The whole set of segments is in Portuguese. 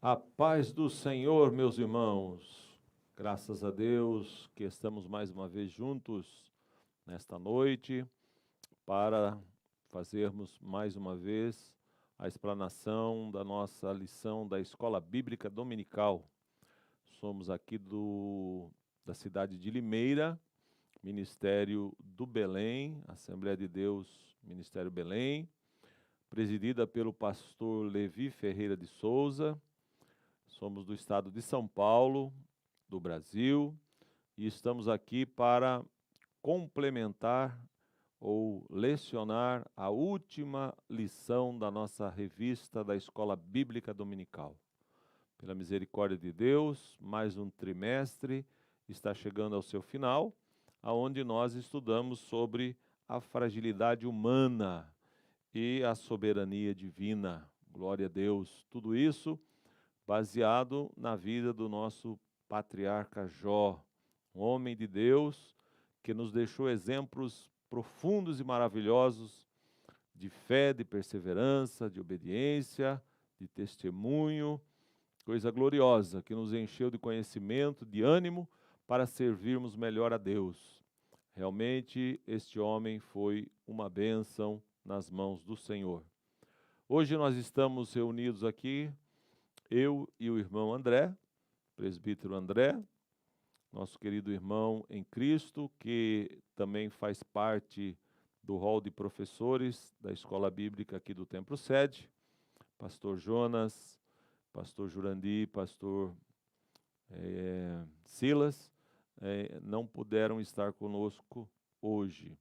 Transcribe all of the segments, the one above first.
A paz do Senhor, meus irmãos. Graças a Deus que estamos mais uma vez juntos nesta noite para fazermos mais uma vez a explanação da nossa lição da Escola Bíblica Dominical. Somos aqui da cidade de Limeira, Ministério do Belém, Assembleia de Deus, Ministério Belém, presidida pelo pastor Levi Ferreira de Souza. Somos do estado de São Paulo, do Brasil, e estamos aqui para complementar ou lecionar a última lição da nossa revista da Escola Bíblica Dominical. Pela misericórdia de Deus, mais um trimestre está chegando ao seu final, aonde nós estudamos sobre a fragilidade humana e a soberania divina. Glória a Deus. Tudo isso baseado na vida do nosso patriarca Jó, um homem de Deus que nos deixou exemplos profundos e maravilhosos de fé, de perseverança, de obediência, de testemunho, coisa gloriosa que nos encheu de conhecimento, de ânimo para servirmos melhor a Deus. Realmente, este homem foi uma bênção nas mãos do Senhor. Hoje nós estamos reunidos aqui, eu e o irmão André, presbítero André, nosso querido irmão em Cristo, que também faz parte do hall de professores da Escola Bíblica aqui do Templo Sede, pastor Jonas, pastor Jurandir, pastor Silas, não puderam estar conosco hoje,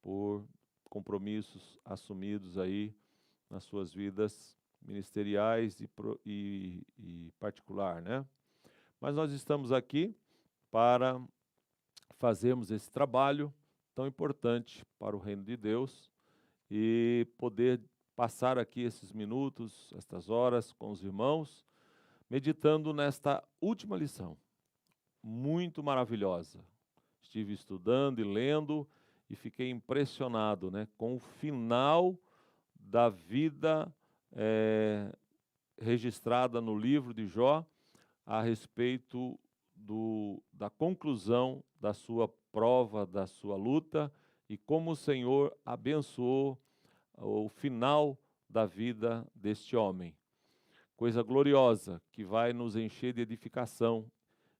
por compromissos assumidos aí nas suas vidas ministeriais e particular, né? Mas nós estamos aqui para fazermos esse trabalho tão importante para o reino de Deus e poder passar aqui esses minutos, estas horas com os irmãos, meditando nesta última lição, muito maravilhosa. Estive estudando e lendo e fiquei impressionado, né, com o final da vida registrada no livro de Jó a respeito da conclusão da sua prova, da sua luta e como o Senhor abençoou o final da vida deste homem. Coisa gloriosa que vai nos encher de edificação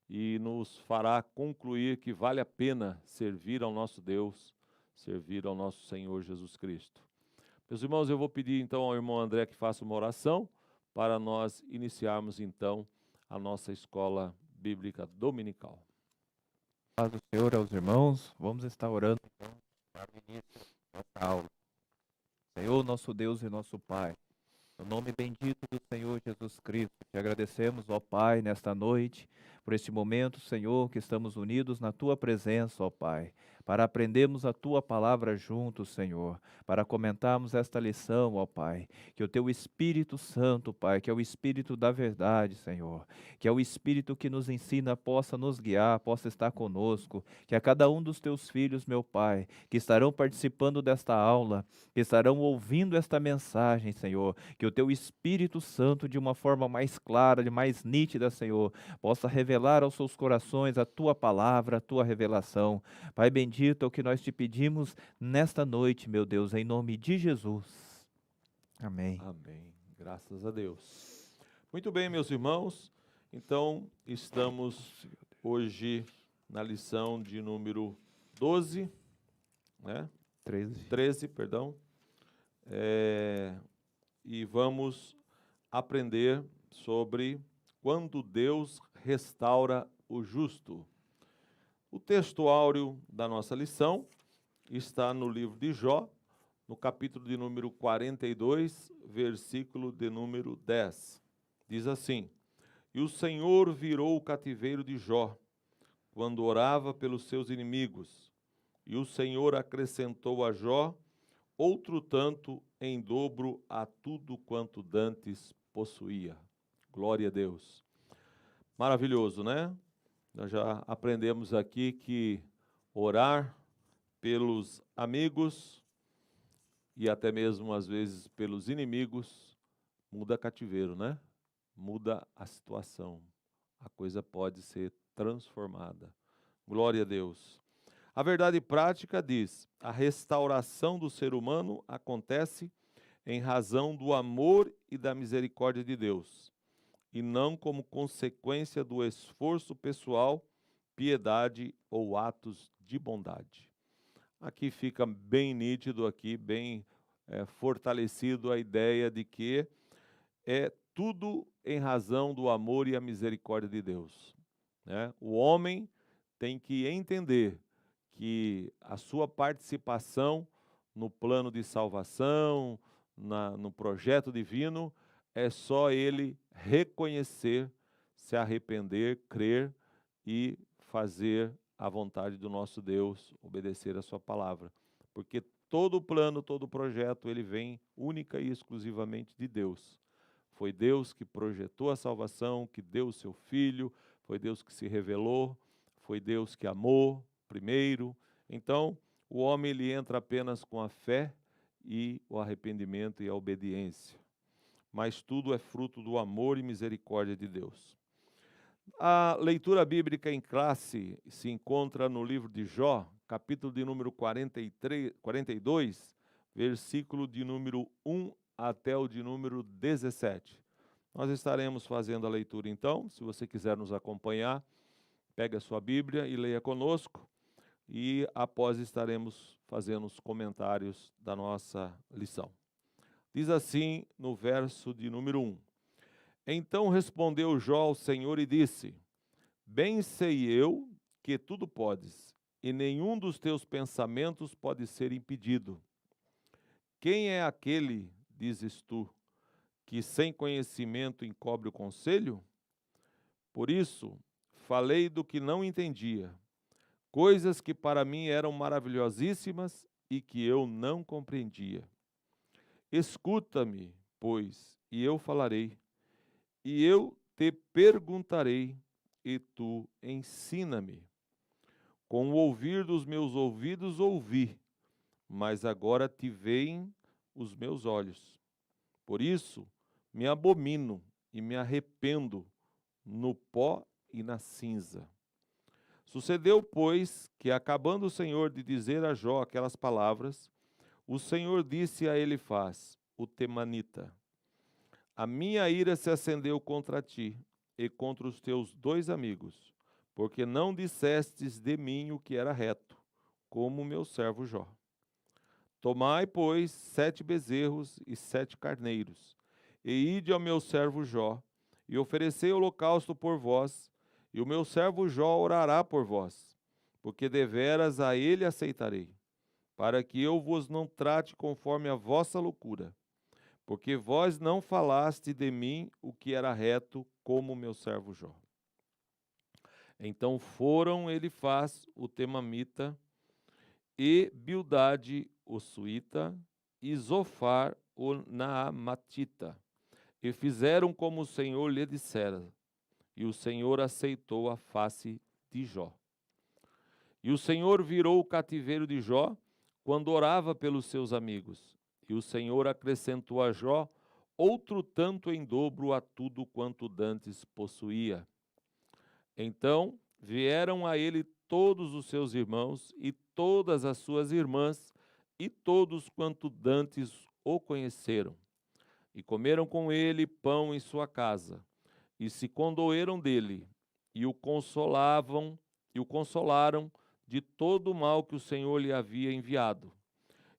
e nos fará concluir que vale a pena servir ao nosso Deus, servir ao nosso Senhor Jesus Cristo. Meus irmãos, eu vou pedir então ao irmão André que faça uma oração para nós iniciarmos então a nossa escola bíblica dominical. Paz do Senhor aos irmãos, vamos estar orando então para o início dessa aula. Senhor, nosso Deus e nosso Pai, no nome bendito do Senhor Jesus Cristo, te agradecemos, ó Pai, nesta noite, por este momento, Senhor, que estamos unidos na Tua presença, ó Pai, para aprendermos a Tua palavra juntos, Senhor, para comentarmos esta lição, ó Pai, que o Teu Espírito Santo, Pai, que é o Espírito da verdade, Senhor, que é o Espírito que nos ensina, possa nos guiar, possa estar conosco, que a cada um dos Teus filhos, meu Pai, que estarão participando desta aula, que estarão ouvindo esta mensagem, Senhor, que o Teu Espírito Santo, de uma forma mais clara, de mais nítida, Senhor, possa revelar aos seus corações a Tua palavra, a Tua revelação. Pai bendito, é o que nós te pedimos nesta noite, meu Deus, em nome de Jesus. Amém. Amém. Graças a Deus. Muito bem, meus irmãos. Então, estamos hoje na lição de número 12, né? 13, perdão. E vamos aprender sobre quando Deus restaura o justo. O texto áureo da nossa lição está no livro de Jó, no capítulo de número 42, versículo de número 10. Diz assim: E o Senhor virou o cativeiro de Jó, quando orava pelos seus inimigos. E o Senhor acrescentou a Jó outro tanto em dobro a tudo quanto dantes possuía. Glória a Deus. Maravilhoso, né? Nós já aprendemos aqui que orar pelos amigos e até mesmo às vezes pelos inimigos muda cativeiro, né? muda a situação. A coisa pode ser transformada. Glória a Deus. A verdade prática diz: a restauração do ser humano acontece em razão do amor e da misericórdia de Deus, e não como consequência do esforço pessoal, piedade ou atos de bondade. Aqui fica bem nítido, aqui bem fortalecido a ideia de que é tudo em razão do amor e a misericórdia de Deus, né? O homem tem que entender que a sua participação no plano de salvação, no projeto divino, é só ele reconhecer, se arrepender, crer e fazer a vontade do nosso Deus, obedecer a sua palavra. Porque todo o plano, todo o projeto, ele vem única e exclusivamente de Deus. Foi Deus que projetou a salvação, que deu o seu Filho, foi Deus que se revelou, foi Deus que amou primeiro. Então, o homem ele entra apenas com a fé e o arrependimento e a obediência. Mas tudo é fruto do amor e misericórdia de Deus. A leitura bíblica em classe se encontra no livro de Jó, capítulo de número 42, versículo de número 1 até o de número 17. Nós estaremos fazendo a leitura então. Se você quiser nos acompanhar, pegue a sua Bíblia e leia conosco. E após estaremos fazendo os comentários da nossa lição. Diz assim no verso de número 1. Então respondeu Jó ao Senhor e disse: Bem sei eu que tudo podes, e nenhum dos teus pensamentos pode ser impedido. Quem é aquele, dizes tu, que sem conhecimento encobre o conselho? Por isso, falei do que não entendia, coisas que para mim eram maravilhosíssimas e que eu não compreendia. Escuta-me, pois, e eu falarei, e eu te perguntarei, e tu ensina-me. Com o ouvir dos meus ouvidos ouvi, mas agora te veem os meus olhos. Por isso, me abomino e me arrependo no pó e na cinza. Sucedeu, pois, que acabando o Senhor de dizer a Jó aquelas palavras, o Senhor disse a Elifaz, o temanita: A minha ira se acendeu contra ti e contra os teus 2 amigos, porque não dissestes de mim o que era reto, como o meu servo Jó. Tomai, pois, 7 bezerros e 7 carneiros, e ide ao meu servo Jó, e oferecei holocausto por vós, e o meu servo Jó orará por vós, porque deveras a ele aceitarei, para que eu vos não trate conforme a vossa loucura, porque vós não falaste de mim o que era reto, como o meu servo Jó. Então foram Elifaz, o temamita, e Bildade, o suíta, e Zofar, o naamatita, e fizeram como o Senhor lhe dissera, e o Senhor aceitou a face de Jó. E o Senhor virou o cativeiro de Jó quando orava pelos seus amigos, e o Senhor acrescentou a Jó outro tanto em dobro a tudo quanto dantes possuía. Então vieram a ele todos os seus irmãos e todas as suas irmãs, e todos quanto dantes o conheceram, e comeram com ele pão em sua casa, e se condoeram dele, e o consolaram de todo o mal que o Senhor lhe havia enviado.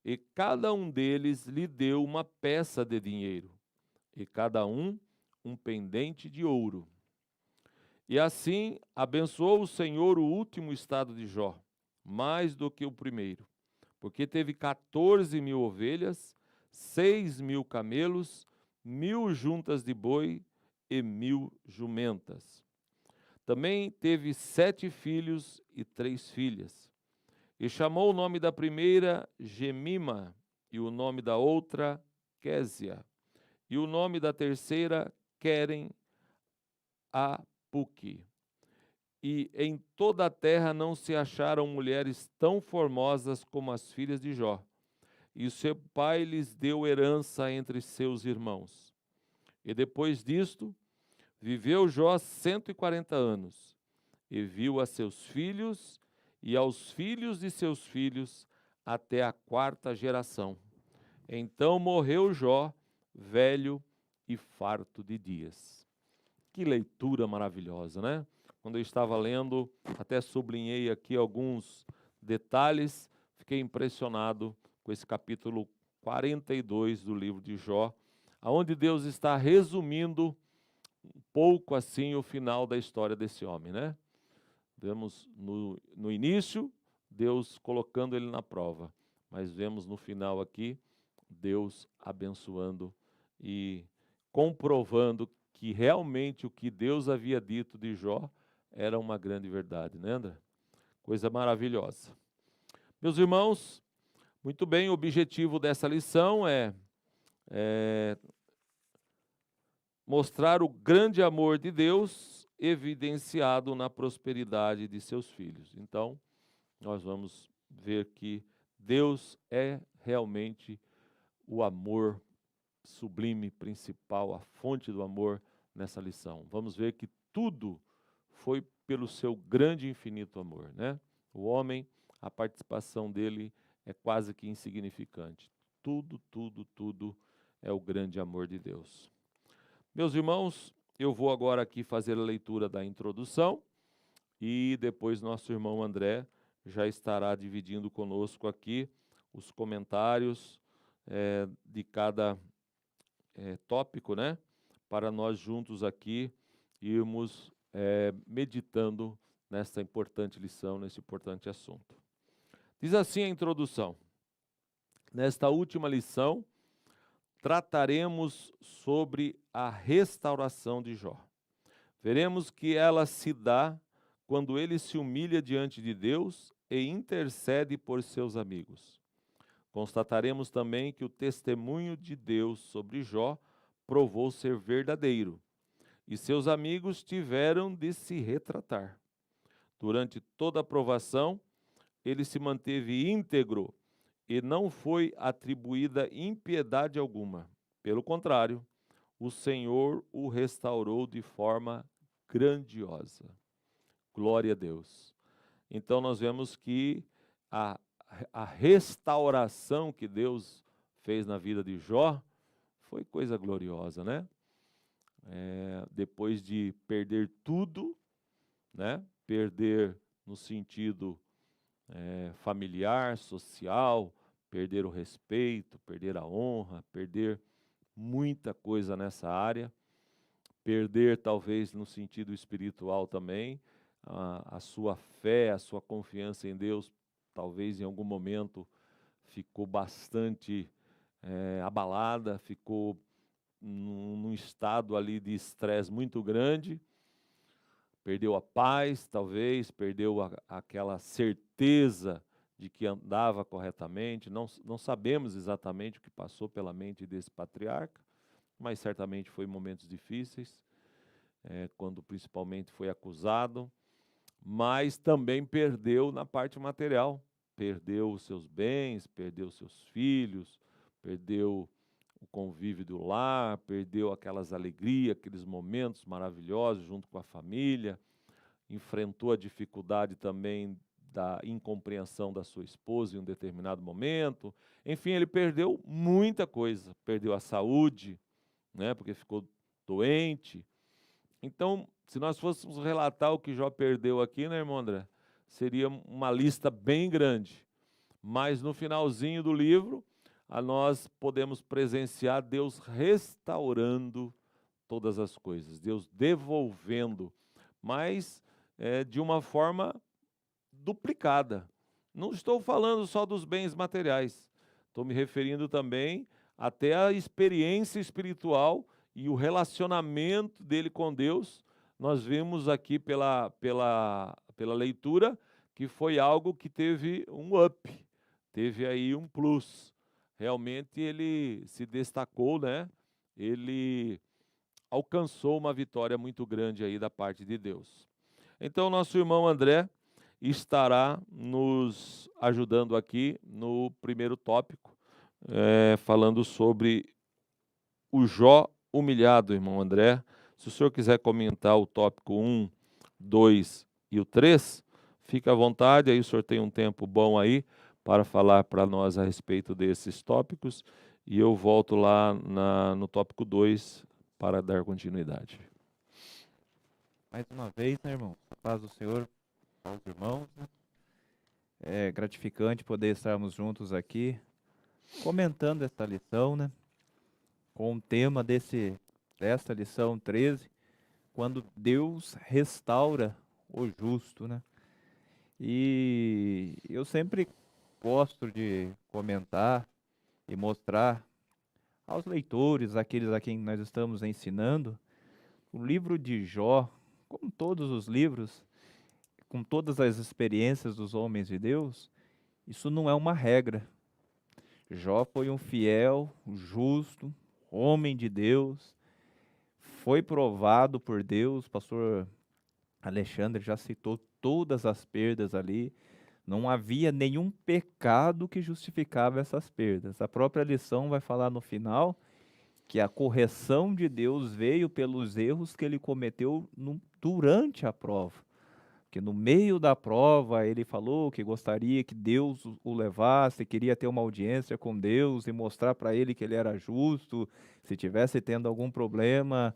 E cada um deles lhe deu uma peça de dinheiro, e cada um pendente de ouro. E assim abençoou o Senhor o último estado de Jó, mais do que o primeiro, porque teve 14.000 ovelhas, 6.000 camelos, 1.000 juntas de boi e 1.000 jumentas. Também teve 7 filhos e 3 filhas. E chamou o nome da primeira Gemima, e o nome da outra Késia, e o nome da terceira Querem Apuque. E em toda a terra não se acharam mulheres tão formosas como as filhas de Jó. E o seu pai lhes deu herança entre seus irmãos. E depois disto, Viveu Jó 140 anos, e viu a seus filhos e aos filhos de seus filhos até a 4ª geração. Então morreu Jó, velho e farto de dias. Que leitura maravilhosa, né? Quando eu estava lendo, até sublinhei aqui alguns detalhes, fiquei impressionado com esse capítulo 42 do livro de Jó, onde Deus está resumindo um pouco assim o final da história desse homem, né? Vemos no início Deus colocando ele na prova, mas vemos no final aqui Deus abençoando e comprovando que realmente o que Deus havia dito de Jó era uma grande verdade, né, André? Coisa maravilhosa. Meus irmãos, muito bem, o objetivo dessa lição é mostrar o grande amor de Deus evidenciado na prosperidade de seus filhos. Então, nós vamos ver que Deus é realmente o amor sublime, principal, a fonte do amor nessa lição. Vamos ver que tudo foi pelo seu grande e infinito amor, né? O homem, a participação dele é quase que insignificante. Tudo é o grande amor de Deus. Meus irmãos, eu vou agora aqui fazer a leitura da introdução e depois nosso irmão André já estará dividindo conosco aqui os comentários de cada tópico, né? Para nós juntos aqui irmos meditando nesta importante lição, nesse importante assunto. Diz assim a introdução: nesta última lição, trataremos sobre a restauração de Jó. Veremos que ela se dá quando ele se humilha diante de Deus e intercede por seus amigos. Constataremos também que o testemunho de Deus sobre Jó provou ser verdadeiro, e seus amigos tiveram de se retratar. Durante toda a provação, ele se manteve íntegro e não foi atribuída impiedade alguma. Pelo contrário, o Senhor o restaurou de forma grandiosa. Glória a Deus. Então nós vemos que a restauração que Deus fez na vida de Jó foi coisa gloriosa, né? Depois de perder tudo, né? Perder no sentido familiar, social, perder o respeito, perder a honra, perder muita coisa nessa área, perder talvez no sentido espiritual também, a sua fé, a sua confiança em Deus, talvez em algum momento ficou bastante abalada, ficou num estado ali de estresse muito grande, perdeu a paz, talvez, perdeu aquela certeza de que andava corretamente. Não sabemos exatamente o que passou pela mente desse patriarca, mas certamente foi momentos difíceis, quando principalmente foi acusado, mas também perdeu na parte material, perdeu os seus bens, perdeu os seus filhos, perdeu o convívio do lar, perdeu aquelas alegrias, aqueles momentos maravilhosos junto com a família, enfrentou a dificuldade também da incompreensão da sua esposa em um determinado momento. Enfim, ele perdeu muita coisa, perdeu a saúde, né, porque ficou doente. Então, se nós fôssemos relatar o que Jó perdeu aqui, né, irmão André, seria uma lista bem grande. Mas no finalzinho do livro, nós podemos presenciar Deus restaurando todas as coisas, Deus devolvendo, mas de uma forma duplicada. Não estou falando só dos bens materiais, estou me referindo também até à experiência espiritual e o relacionamento dele com Deus. Nós vimos aqui pela leitura que foi algo que teve um up, teve aí um plus. Realmente ele se destacou, né? Ele alcançou uma vitória muito grande aí da parte de Deus. Então, nosso irmão André estará nos ajudando aqui no primeiro tópico, falando sobre o Jó humilhado, irmão André, Se o senhor quiser comentar o tópico 1, 2 e o 3, fica à vontade, aí o senhor tem um tempo bom aí para falar para nós a respeito desses tópicos, e eu volto lá no tópico 2 para dar continuidade. Mais uma vez, né, irmão? A paz do Senhor aos irmãos, né? É gratificante poder estarmos juntos aqui, comentando esta lição, né? Com o tema desta lição 13, quando Deus restaura o justo, né? E eu sempre gosto de comentar e mostrar aos leitores, aqueles a quem nós estamos ensinando, o livro de Jó, como todos os livros, com todas as experiências dos homens de Deus, isso não é uma regra. Jó foi um fiel, justo, homem de Deus, foi provado por Deus. Pastor Alexandre já citou todas as perdas ali. Não havia nenhum pecado que justificava essas perdas. A própria lição vai falar no final que a correção de Deus veio pelos erros que ele cometeu durante a prova. Que no meio da prova ele falou que gostaria que Deus o levasse, queria ter uma audiência com Deus e mostrar para ele que ele era justo, se tivesse tendo algum problema.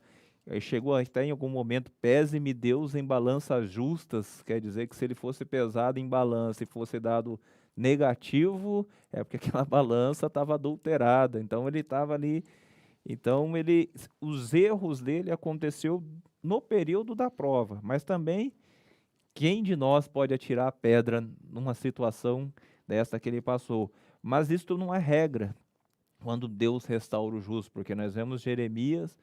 Aí chegou até em algum momento, pese-me Deus em balanças justas, quer dizer que se ele fosse pesado em balança e fosse dado negativo, é porque aquela balança estava adulterada, então ele estava ali. Então os erros dele aconteceu no período da prova, mas também quem de nós pode atirar a pedra numa situação dessa que ele passou? Mas isto não é regra quando Deus restaura o justo, porque nós vemos Jeremias,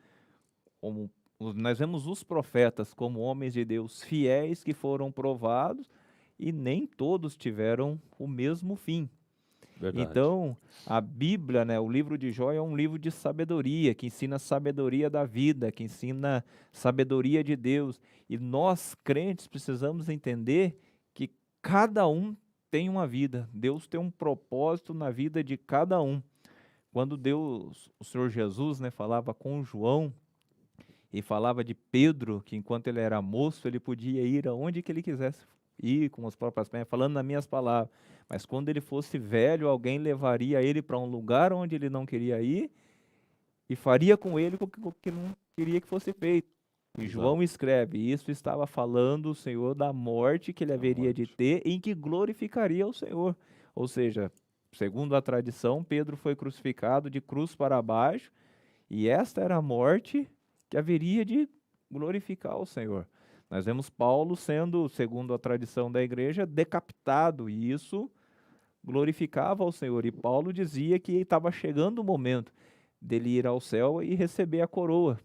nós vemos os profetas como homens de Deus fiéis que foram provados e nem todos tiveram o mesmo fim. Verdade. Então, a Bíblia, né, o livro de Jó é um livro de sabedoria, que ensina a sabedoria da vida, que ensina sabedoria de Deus. E nós, crentes, precisamos entender que cada um tem uma vida. Deus tem um propósito na vida de cada um. Quando Deus, o Senhor Jesus, né, falava com João e falava de Pedro, que enquanto ele era moço, ele podia ir aonde que ele quisesse ir com as próprias pernas, falando nas minhas palavras. Mas quando ele fosse velho, alguém levaria ele para um lugar onde ele não queria ir e faria com ele o que não queria que fosse feito. E Exato. João escreve, isso estava falando o Senhor da morte que ele haveria de ter, em que glorificaria o Senhor. Ou seja, segundo a tradição, Pedro foi crucificado de cruz para baixo, e esta era a morte que haveria de glorificar o Senhor. Nós vemos Paulo sendo, segundo a tradição da igreja, decapitado, e isso glorificava ao Senhor. E Paulo dizia que estava chegando o momento dele ir ao céu e receber a coroa.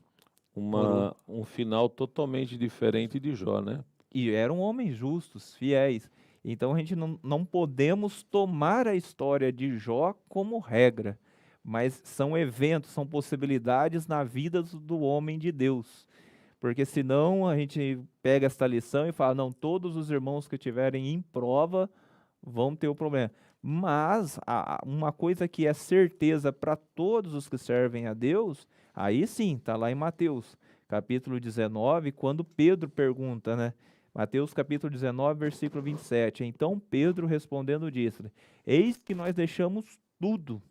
Um final totalmente diferente de Jó, né? E eram homens justos, fiéis. Então a gente não podemos tomar a história de Jó como regra, mas são eventos, são possibilidades na vida do homem de Deus. Porque senão a gente pega esta lição e fala, não, todos os irmãos que estiverem em prova vão ter o problema. Mas uma coisa que é certeza para todos os que servem a Deus, aí sim, está lá em Mateus, capítulo 19, quando Pedro pergunta, né? Mateus capítulo 19, versículo 27. Então Pedro respondendo disse, eis que nós deixamos tudo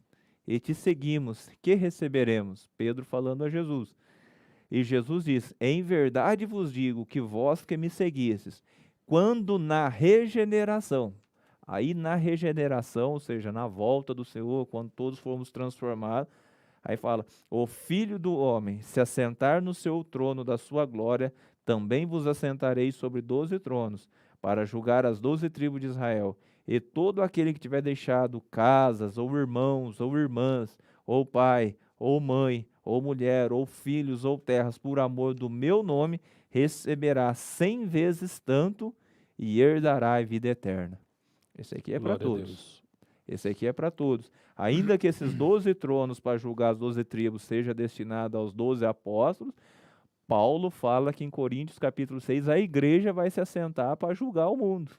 e te seguimos, que receberemos? Pedro falando a Jesus. E Jesus diz, em verdade vos digo que vós que me seguistes, quando na regeneração, aí na regeneração, ou seja, na volta do Senhor, quando todos formos transformados, aí fala, o Filho do Homem se assentar no seu trono da sua glória, também vos assentarei sobre 12 tronos, para julgar as 12 tribos de Israel. E todo aquele que tiver deixado casas, ou irmãos, ou irmãs, ou pai, ou mãe, ou mulher, ou filhos, ou terras, por amor do meu nome, receberá 100 vezes tanto e herdará a vida eterna. Esse aqui é para todos. Esse aqui é para todos. Ainda que esses 12 tronos para julgar as 12 tribos seja destinado aos 12 apóstolos, Paulo fala que em Coríntios capítulo 6 a igreja vai se assentar para julgar o mundo.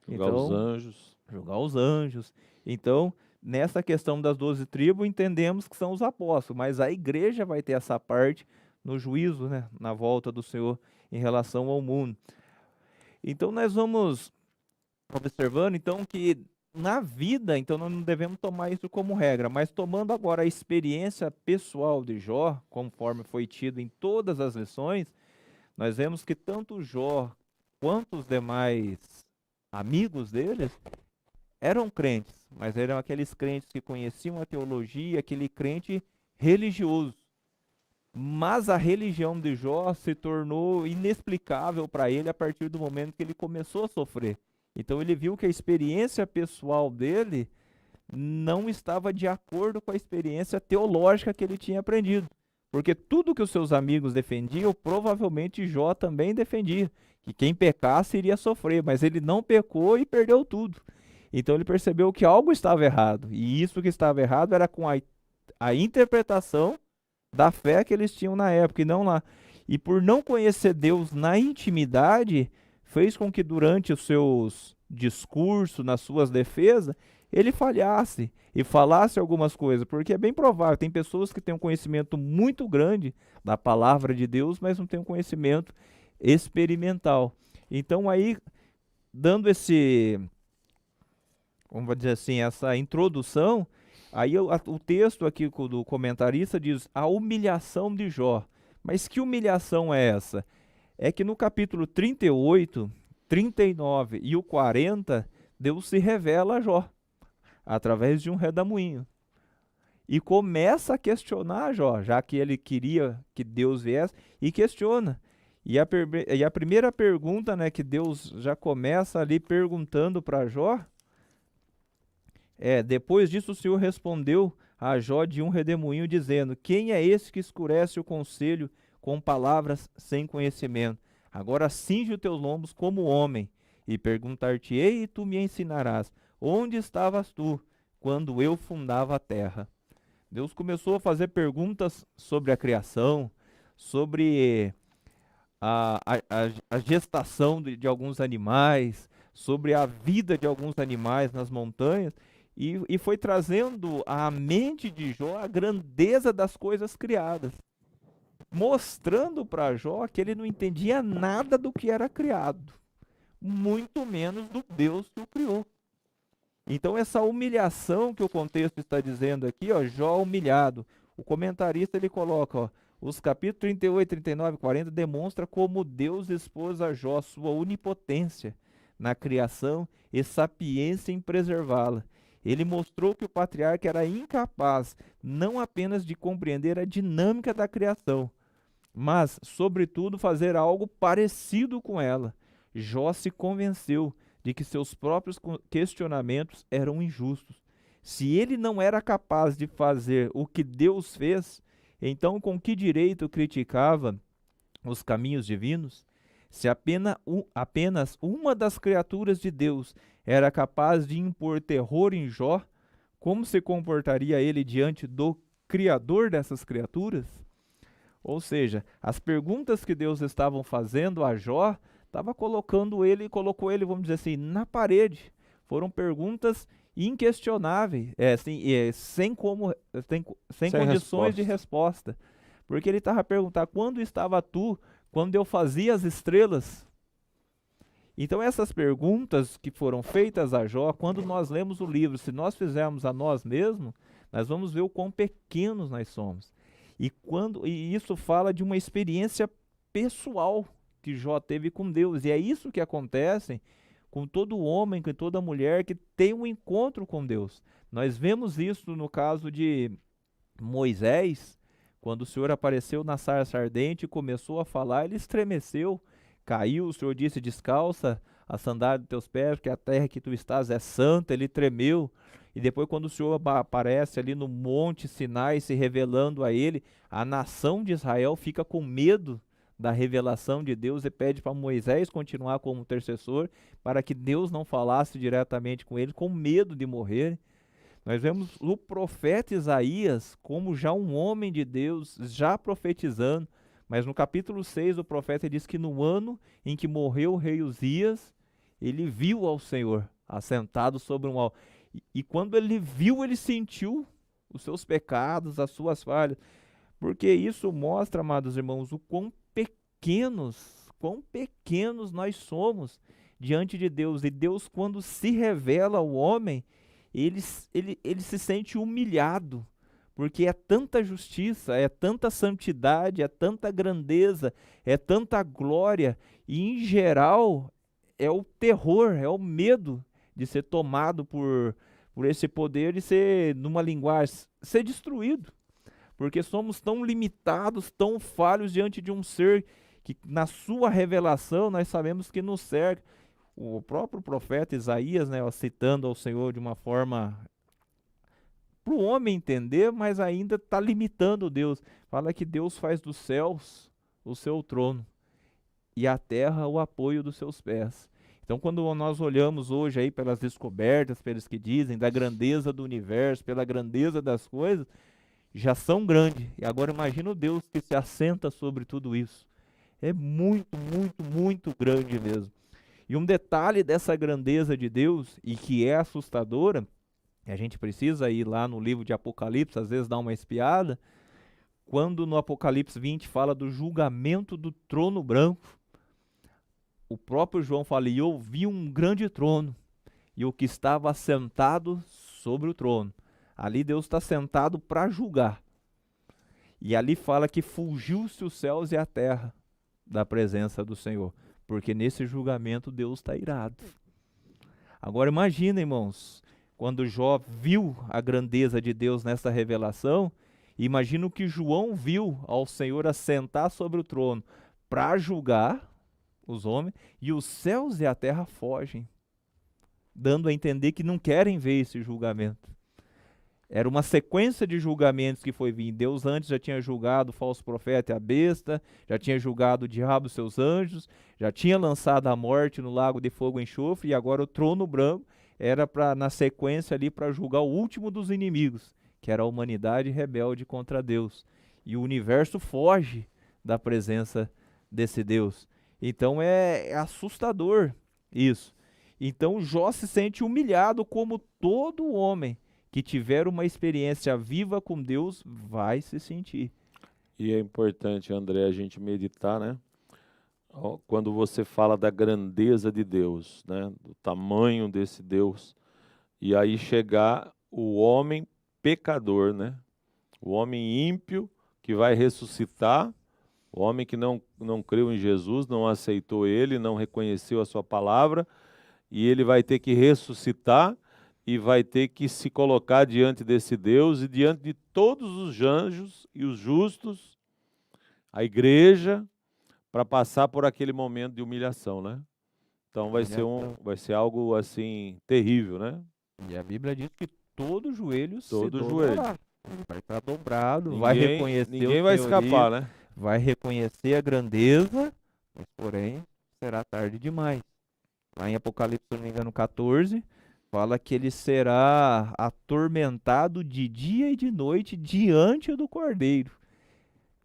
Julgar os anjos. Julgar os anjos. Então, nessa questão das 12 tribos, entendemos que são os apóstolos, mas a igreja vai ter essa parte no juízo, né, na volta do Senhor em relação ao mundo. Então nós vamos observando então que na vida, então nós não devemos tomar isso como regra, mas tomando agora a experiência pessoal de Jó, conforme foi tido em todas as lições, nós vemos que tanto Jó quanto os demais amigos deles eram crentes, mas eram aqueles crentes que conheciam a teologia, aquele crente religioso. Mas a religião de Jó se tornou inexplicável para ele a partir do momento que ele começou a sofrer. Então ele viu que a experiência pessoal dele não estava de acordo com a experiência teológica que ele tinha aprendido. Porque tudo que os seus amigos defendiam, provavelmente Jó também defendia. Que quem pecasse iria sofrer, mas ele não pecou e perdeu tudo. Então ele percebeu que algo estava errado. E isso que estava errado era com a interpretação da fé que eles tinham na época e não lá. E por não conhecer Deus na intimidade, fez com que durante os seus discursos, nas suas defesas, ele falhasse e falasse algumas coisas, porque é bem provável, tem pessoas que têm um conhecimento muito grande da palavra de Deus, mas não têm um conhecimento experimental. Então aí, dando vamos dizer assim, essa introdução, aí o texto aqui do comentarista diz a humilhação de Jó. Mas que humilhação é essa? É que no capítulo 38, 39 e o 40, Deus se revela a Jó, através de um redemoinho. E começa a questionar Jó, já que ele queria que Deus viesse, e questiona. E a primeira pergunta, né, que Deus já começa ali perguntando para Jó, depois disso o Senhor respondeu a Jó de um redemoinho, dizendo: quem é esse que escurece o conselho com palavras sem conhecimento? Agora cinge os teus lombos como homem, e perguntar-te-ei, e tu me ensinarás: onde estavas tu quando eu fundava a terra? Deus começou a fazer perguntas sobre a criação, sobre a gestação de alguns animais, sobre a vida de alguns animais nas montanhas, e foi trazendo à mente de Jó a grandeza das coisas criadas, mostrando para Jó que ele não entendia nada do que era criado, muito menos do Deus que o criou. Então essa humilhação que o contexto está dizendo aqui, ó, Jó humilhado, o comentarista ele coloca, ó, os capítulos 38, 39 e 40 demonstra como Deus expôs a Jó sua onipotência na criação e sapiência em preservá-la. Ele mostrou que o patriarca era incapaz não apenas de compreender a dinâmica da criação, mas, sobretudo, fazer algo parecido com ela. Jó se convenceu de que seus próprios questionamentos eram injustos. Se ele não era capaz de fazer o que Deus fez, então com que direito criticava os caminhos divinos? Se apenas uma das criaturas de Deus era capaz de impor terror em Jó, como se comportaria ele diante do Criador dessas criaturas? Ou seja, as perguntas que Deus estava fazendo a Jó, colocou ele, vamos dizer assim, na parede. Foram perguntas inquestionáveis, sem condições de resposta. Porque ele estava a perguntar: quando estava tu, quando eu fazia as estrelas? Então essas perguntas que foram feitas a Jó, quando nós lemos o livro, se nós fizermos a nós mesmos, nós vamos ver o quão pequenos nós somos. E isso fala de uma experiência pessoal que Jó teve com Deus. E é isso que acontece com todo homem, com toda mulher que tem um encontro com Deus. Nós vemos isso no caso de Moisés, quando o Senhor apareceu na sarça ardente e começou a falar, ele estremeceu, caiu, o Senhor disse: descalça a sandália dos teus pés, porque a terra que tu estás é santa. Ele tremeu. E depois, quando o Senhor aparece ali no monte Sinai, se revelando a ele, a nação de Israel fica com medo da revelação de Deus e pede para Moisés continuar como intercessor, para que Deus não falasse diretamente com ele, com medo de morrer. Nós vemos o profeta Isaías como já um homem de Deus, já profetizando, mas no capítulo 6 o profeta diz que no ano em que morreu o rei Uzias, ele viu ao Senhor assentado sobre um alto. E quando ele viu, ele sentiu os seus pecados, as suas falhas. Porque isso mostra, amados irmãos, o quão pequenos nós somos diante de Deus. E Deus, quando se revela ao homem, ele se sente humilhado, porque é tanta justiça, é tanta santidade, é tanta grandeza, é tanta glória, e em geral é o terror, é o medo de ser tomado por esse poder e ser, numa linguagem, ser destruído. Porque somos tão limitados, tão falhos diante de um ser que na sua revelação nós sabemos que nos cerca. O próprio profeta Isaías, né, ó, citando ao Senhor de uma forma para o homem entender, mas ainda está limitando Deus. Fala que Deus faz dos céus o seu trono e a terra o apoio dos seus pés. Então, quando nós olhamos hoje aí pelas descobertas, pelos que dizem, da grandeza do universo, pela grandeza das coisas, já são grandes. E agora imagina o Deus que se assenta sobre tudo isso. É muito, muito, muito grande mesmo. E um detalhe dessa grandeza de Deus, e que é assustadora, a gente precisa ir lá no livro de Apocalipse, às vezes dar uma espiada, quando no Apocalipse 20 fala do julgamento do trono branco, o próprio João fala, e eu vi um grande trono, e o que estava assentado sobre o trono. Ali Deus está sentado para julgar. E ali fala que fugiu-se os céus e a terra da presença do Senhor, porque nesse julgamento Deus está irado. Agora imagina, irmãos, quando Jó viu a grandeza de Deus nessa revelação, imagina o que João viu ao Senhor assentar sobre o trono para julgar os homens, e os céus e a terra fogem, dando a entender que não querem ver esse julgamento. Era uma sequência de julgamentos que foi vindo. Deus antes já tinha julgado o falso profeta e a besta, já tinha julgado o diabo e seus anjos, já tinha lançado a morte no lago de fogo e enxofre, e agora o trono branco era na sequência ali para julgar o último dos inimigos, que era a humanidade rebelde contra Deus. E o universo foge da presença desse Deus. Então é assustador isso. Então Jó se sente humilhado, como todo homem que tiver uma experiência viva com Deus vai se sentir. E é importante, André, a gente meditar, né? Quando você fala da grandeza de Deus, né? Do tamanho desse Deus, e aí chegar o homem pecador, né? O homem ímpio que vai ressuscitar, o homem que não creu em Jesus, não aceitou ele, não reconheceu a sua palavra, e ele vai ter que ressuscitar e vai ter que se colocar diante desse Deus e diante de todos os anjos e os justos, a igreja, para passar por aquele momento de humilhação, né? Então vai ser algo assim terrível, né? E a Bíblia diz que todo joelho Todo se joelho dobrará. Vai estar dobrado, vai reconhecer ninguém vai escapar, né? vai reconhecer a grandeza, mas porém será tarde demais. Lá em Apocalipse, se não me engano, 14, fala que ele será atormentado de dia e de noite diante do Cordeiro.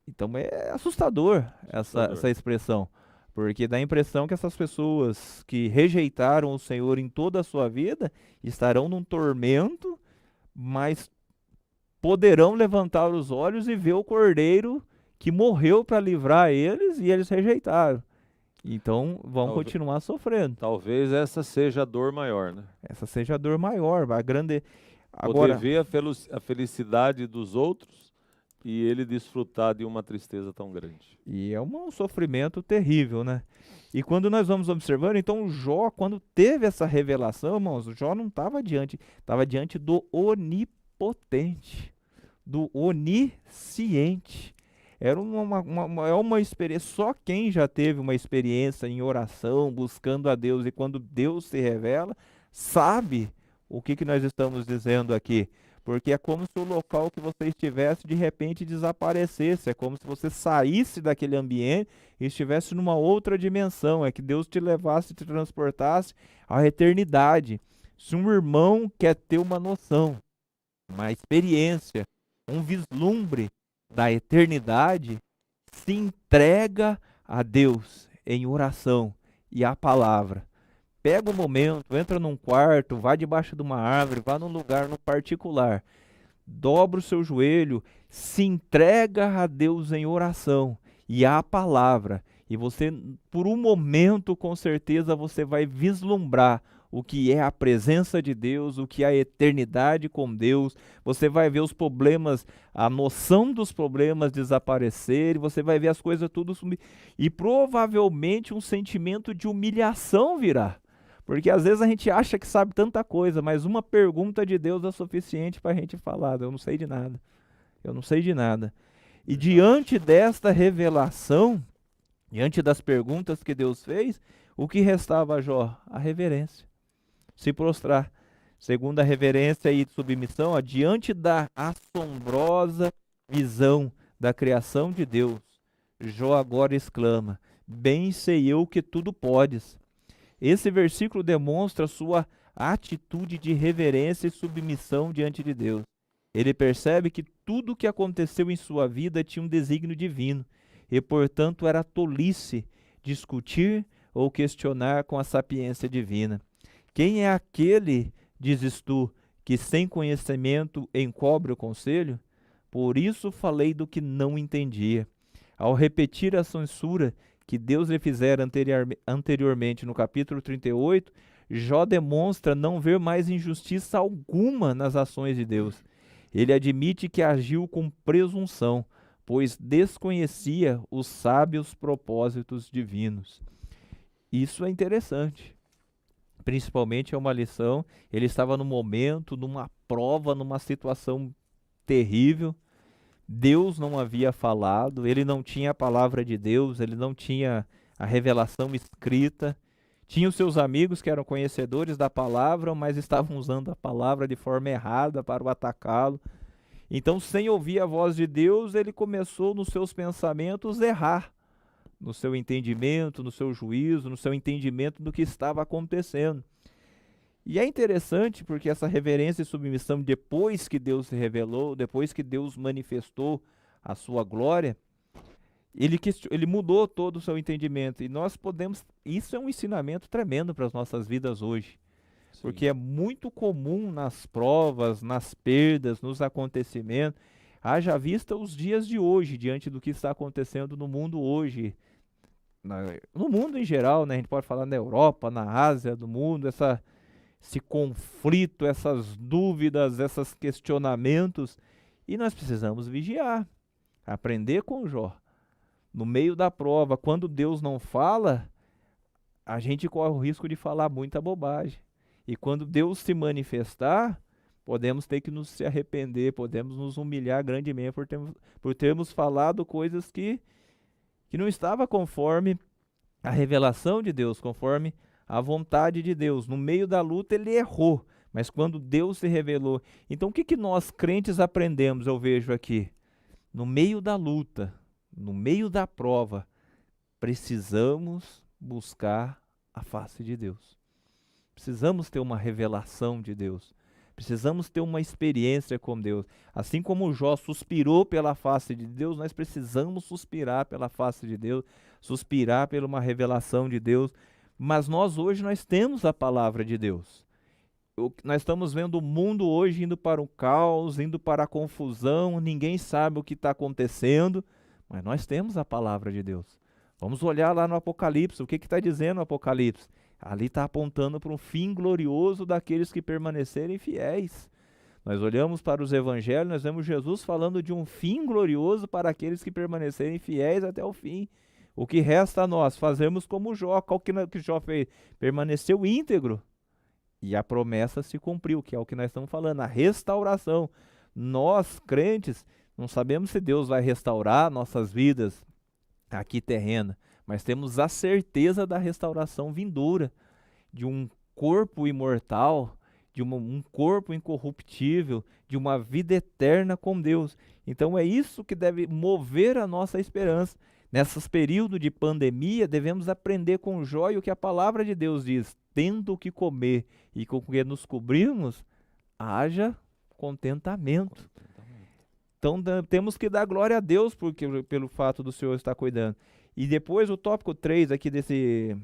Então é assustador essa expressão, porque dá a impressão que essas pessoas que rejeitaram o Senhor em toda a sua vida estarão num tormento, mas poderão levantar os olhos e ver o Cordeiro que morreu para livrar eles, e eles rejeitaram. Então vão continuar sofrendo. Talvez essa seja a dor maior, né? Essa seja a dor maior, a grande. Agora, poder ver a felicidade dos outros e ele desfrutar de uma tristeza tão grande. E é um sofrimento terrível, né? E quando nós vamos observando, então Jó, quando teve essa revelação, irmãos, Jó não estava diante do onipotente, do onisciente. Era uma experiência, só quem já teve uma experiência em oração, buscando a Deus, e quando Deus se revela, sabe o que nós estamos dizendo aqui. Porque é como se o local que você estivesse de repente desaparecesse, é como se você saísse daquele ambiente e estivesse numa outra dimensão, é que Deus te levasse, te transportasse à eternidade. Se um irmão quer ter uma noção, uma experiência, um vislumbre da eternidade, se entrega a Deus em oração e à palavra. Pega um momento, entra num quarto, vá debaixo de uma árvore, vá num lugar no particular. dobra o seu joelho, se entrega a Deus em oração e à palavra. E você, por um momento, com certeza, você vai vislumbrar o que é a presença de Deus, o que é a eternidade com Deus. Você vai ver os problemas, a noção dos problemas desaparecer, e você vai ver as coisas tudo sumir. E provavelmente um sentimento de humilhação virá. Porque às vezes a gente acha que sabe tanta coisa, mas uma pergunta de Deus é suficiente para a gente falar: eu não sei de nada. Eu não sei de nada. E diante desta revelação, diante das perguntas que Deus fez, o que restava a Jó? A reverência. Se prostrar. Segundo a reverência e submissão, diante da assombrosa visão da criação de Deus, Jó agora exclama: bem sei eu que tudo podes. Esse versículo demonstra sua atitude de reverência e submissão diante de Deus. Ele percebe que tudo o que aconteceu em sua vida tinha um desígnio divino e, portanto, era tolice discutir ou questionar com a sapiência divina. Quem é aquele, dizes tu, que sem conhecimento encobre o conselho? Por isso falei do que não entendia. Ao repetir a censura que Deus lhe fizera anteriormente no capítulo 38, Jó demonstra não ver mais injustiça alguma nas ações de Deus. Ele admite que agiu com presunção, pois desconhecia os sábios propósitos divinos. Isso é interessante. Principalmente é uma lição. Ele estava num momento, numa prova, numa situação terrível. Deus não havia falado, ele não tinha a palavra de Deus, ele não tinha a revelação escrita. Tinha os seus amigos que eram conhecedores da palavra, mas estavam usando a palavra de forma errada para o atacá-lo. Então, sem ouvir a voz de Deus, ele começou nos seus pensamentos errar, no seu entendimento, no seu juízo, no seu entendimento do que estava acontecendo. E é interessante porque essa reverência e submissão, depois que Deus se revelou, depois que Deus manifestou a sua glória, ele mudou todo o seu entendimento. E nós podemos, isso é um ensinamento tremendo para as nossas vidas hoje. Sim. Porque é muito comum nas provas, nas perdas, nos acontecimentos, haja vista os dias de hoje, diante do que está acontecendo no mundo hoje. No mundo em geral, né? A gente pode falar na Europa, na Ásia, do mundo, esse conflito, essas dúvidas, esses questionamentos, e nós precisamos vigiar, aprender com Jó. No meio da prova, quando Deus não fala, a gente corre o risco de falar muita bobagem. E quando Deus se manifestar, podemos ter que nos se arrepender, podemos nos humilhar grandemente por termos falado coisas que não estava conforme a revelação de Deus, conforme a vontade de Deus. No meio da luta ele errou, mas quando Deus se revelou. Então o que nós crentes aprendemos, eu vejo aqui? No meio da luta, no meio da prova, precisamos buscar a face de Deus. Precisamos ter uma revelação de Deus. Precisamos ter uma experiência com Deus. Assim como Jó suspirou pela face de Deus, nós precisamos suspirar pela face de Deus, suspirar por uma revelação de Deus. Mas hoje nós temos a palavra de Deus. Nós estamos vendo o mundo hoje indo para o caos, indo para a confusão, ninguém sabe o que está acontecendo, mas nós temos a palavra de Deus. Vamos olhar lá no Apocalipse, o que está dizendo o Apocalipse? Ali está apontando para um fim glorioso daqueles que permanecerem fiéis. Nós olhamos para os evangelhos, nós vemos Jesus falando de um fim glorioso para aqueles que permanecerem fiéis até o fim. O que resta a nós? Fazemos como Jó. Qual que Jó fez? Permaneceu íntegro. E a promessa se cumpriu, que é o que nós estamos falando, a restauração. Nós, crentes, não sabemos se Deus vai restaurar nossas vidas aqui terrena, mas temos a certeza da restauração vindoura, de um corpo imortal, de um corpo incorruptível, de uma vida eterna com Deus. Então é isso que deve mover a nossa esperança. Nesses períodos de pandemia, devemos aprender com Jó e o que a palavra de Deus diz: tendo o que comer e com o que nos cobrirmos, haja contentamento. Então temos que dar glória a Deus pelo fato do Senhor estar cuidando. E depois o tópico 3 aqui desse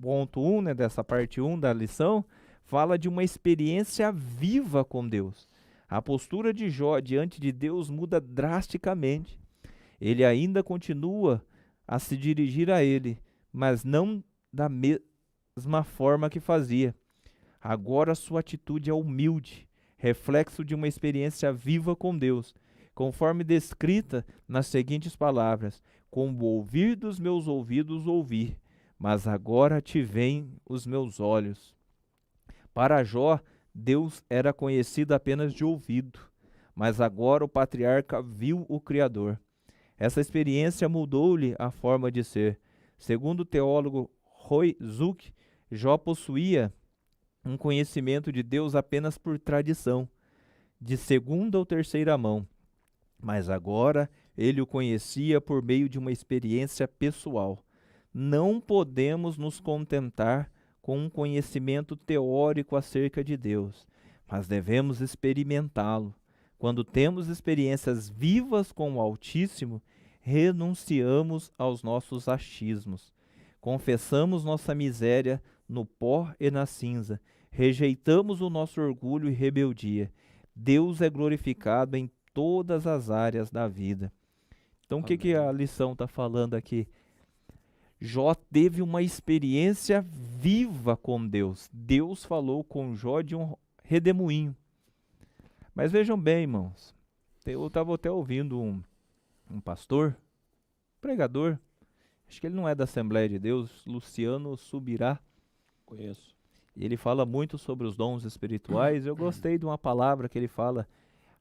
ponto 1, né, dessa parte 1 da lição, fala de uma experiência viva com Deus. A postura de Jó diante de Deus muda drasticamente. Ele ainda continua a se dirigir a ele, mas não da mesma forma que fazia. Agora sua atitude é humilde, reflexo de uma experiência viva com Deus, conforme descrita nas seguintes palavras: com o ouvir dos meus ouvidos ouvi, mas agora te veem os meus olhos. Para Jó, Deus era conhecido apenas de ouvido, mas agora o patriarca viu o Criador. Essa experiência mudou-lhe a forma de ser. Segundo o teólogo Roy Zuck, Jó possuía um conhecimento de Deus apenas por tradição, de segunda ou terceira mão, mas agora ele o conhecia por meio de uma experiência pessoal. Não podemos nos contentar com um conhecimento teórico acerca de Deus, mas devemos experimentá-lo. Quando temos experiências vivas com o Altíssimo, renunciamos aos nossos achismos. Confessamos nossa miséria no pó e na cinza. Rejeitamos o nosso orgulho e rebeldia. Deus é glorificado em todas as áreas da vida. Então, o que a lição está falando aqui? Jó teve uma experiência viva com Deus. Deus falou com Jó de um redemoinho. Mas vejam bem, irmãos, eu estava até ouvindo um pastor, pregador, acho que ele não é da Assembleia de Deus, Luciano Subirá. Conheço. Ele fala muito sobre os dons espirituais. Eu gostei de uma palavra que ele fala: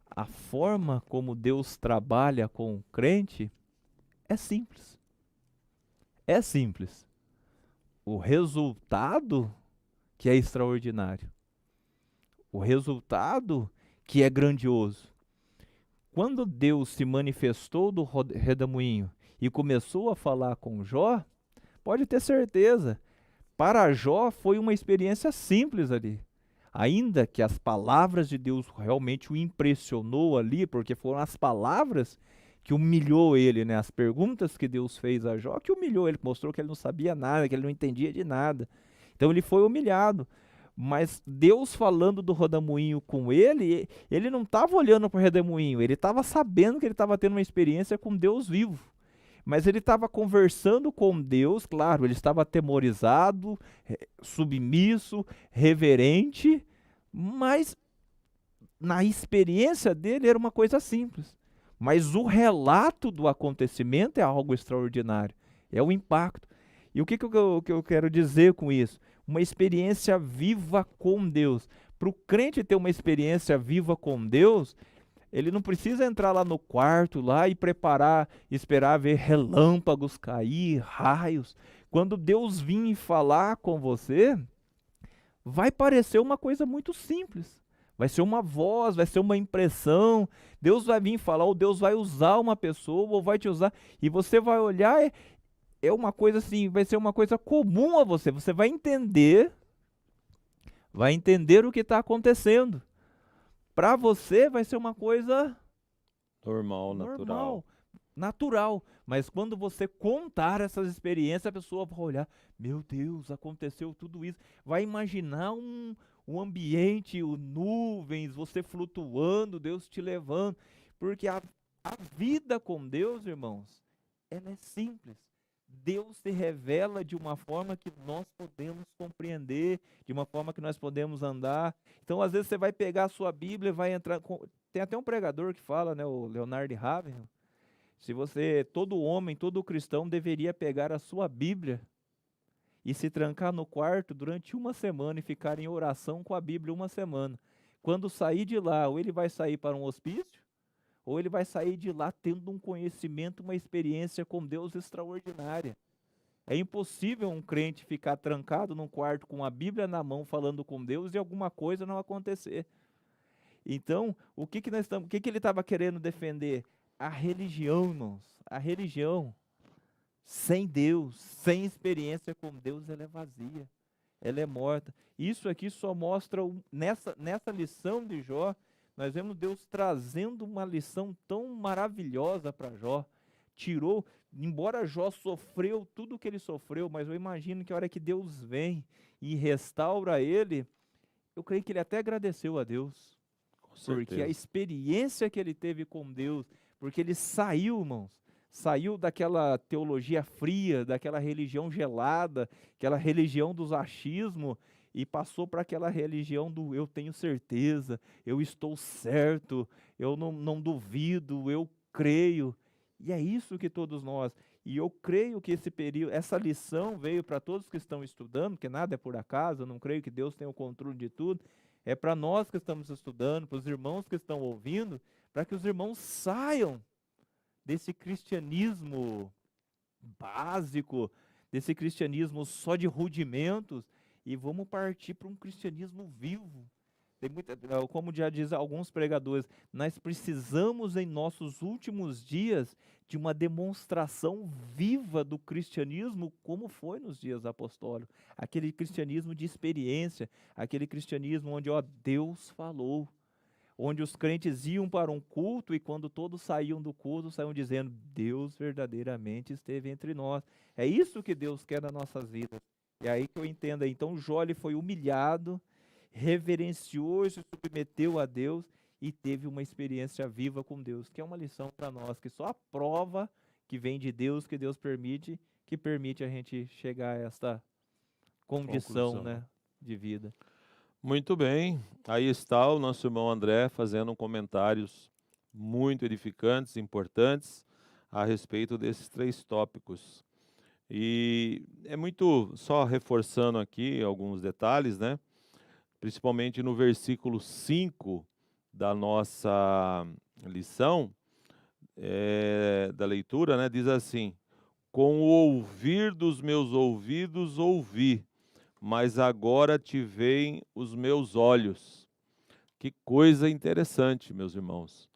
a forma como Deus trabalha com o crente é simples. É simples. O resultado que é extraordinário. O resultado que é grandioso. Quando Deus se manifestou do redemoinho e começou a falar com Jó, pode ter certeza, para Jó foi uma experiência simples ali. Ainda que as palavras de Deus realmente o impressionou ali, porque foram as palavras que humilhou ele, né? As perguntas que Deus fez a Jó que humilhou ele, mostrou que ele não sabia nada, que ele não entendia de nada. Então ele foi humilhado. Mas Deus falando do redemoinho com ele, ele não estava olhando para o redemoinho, ele estava sabendo que ele estava tendo uma experiência com Deus vivo. Mas ele estava conversando com Deus, claro, ele estava atemorizado, submisso, reverente, mas na experiência dele era uma coisa simples. Mas o relato do acontecimento é algo extraordinário, é o impacto. E o que eu quero dizer com isso? Uma experiência viva com Deus. Para o crente ter uma experiência viva com Deus, ele não precisa entrar lá no quarto lá e preparar, esperar ver relâmpagos cair, raios. Quando Deus vir falar com você, vai parecer uma coisa muito simples. Vai ser uma voz, vai ser uma impressão. Deus vai vir falar, ou Deus vai usar uma pessoa, ou vai te usar. E você vai olhar, é uma coisa assim, vai ser uma coisa comum a você. Você vai entender o que está acontecendo. Para você vai ser uma coisa natural. Mas quando você contar essas experiências, a pessoa vai olhar, meu Deus, aconteceu tudo isso. Vai imaginar um ambiente, nuvens, você flutuando, Deus te levando. Porque a vida com Deus, irmãos, ela é simples. Deus se revela de uma forma que nós podemos compreender, de uma forma que nós podemos andar. Então, às vezes, você vai pegar a sua Bíblia e vai entrar... Tem até um pregador que fala, né, o Leonard Ravenhill, todo homem, todo cristão deveria pegar a sua Bíblia e se trancar no quarto durante uma semana e ficar em oração com a Bíblia uma semana. Quando sair de lá, ou ele vai sair para um hospício, ou ele vai sair de lá tendo um conhecimento, uma experiência com Deus extraordinária. É impossível um crente ficar trancado num quarto com a Bíblia na mão, falando com Deus e alguma coisa não acontecer. Então, o que ele estava querendo defender? A religião, irmãos. A religião sem Deus, sem experiência com Deus, ela é vazia. Ela é morta. Isso aqui só mostra, nessa lição de Jó, nós vemos Deus trazendo uma lição tão maravilhosa para Jó. Embora Jó sofreu tudo o que ele sofreu, mas eu imagino que a hora que Deus vem e restaura ele, eu creio que ele até agradeceu a Deus. Porque a certeza. experiência que ele teve com Deus, porque ele saiu, irmãos, saiu daquela teologia fria, daquela religião gelada, aquela religião dos achismos, e passou para aquela religião do eu tenho certeza, eu estou certo, eu não duvido, eu creio. E é isso que todos nós. E eu creio que esse período, essa lição veio para todos que estão estudando, porque nada é por acaso, eu não creio que Deus tenha o controle de tudo. É para nós que estamos estudando, para os irmãos que estão ouvindo, para que os irmãos saiam desse cristianismo básico, desse cristianismo só de rudimentos, e vamos partir para um cristianismo vivo. Tem muita, como já diz alguns pregadores, nós precisamos em nossos últimos dias de uma demonstração viva do cristianismo, como foi nos dias apostólicos. Aquele cristianismo de experiência, aquele cristianismo onde, ó, Deus falou, onde os crentes iam para um culto e quando todos saíam do culto, saíam dizendo, Deus verdadeiramente esteve entre nós. É isso que Deus quer nas nossas vidas. E é aí que eu entendo. Então Jó ele foi humilhado, reverenciou e se submeteu a Deus e teve uma experiência viva com Deus, que é uma lição para nós, que só a prova que vem de Deus, que Deus permite, que permite a gente chegar a esta condição, Conclusão. né, de vida. Muito bem, aí está o nosso irmão André fazendo comentários muito edificantes, importantes, a respeito desses 3 tópicos. E é muito, só reforçando aqui alguns detalhes, né? Principalmente no versículo 5 da nossa lição, da leitura, né? Diz assim, com o ouvir dos meus ouvidos ouvi, mas agora te veem os meus olhos. Que coisa interessante, meus irmãos.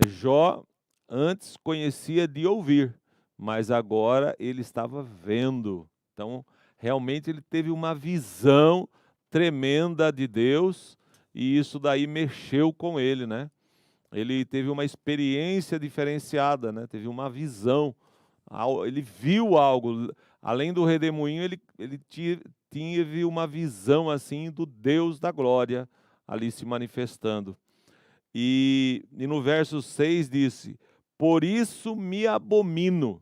Jó antes conhecia de ouvir, mas agora ele estava vendo. Então, realmente ele teve uma visão tremenda de Deus e isso daí mexeu com ele, né? Ele teve uma experiência diferenciada, né? Teve uma visão, ele viu algo. Além do redemoinho, ele teve uma visão assim do Deus da glória ali se manifestando. E no verso 6 disse, por isso me abomino.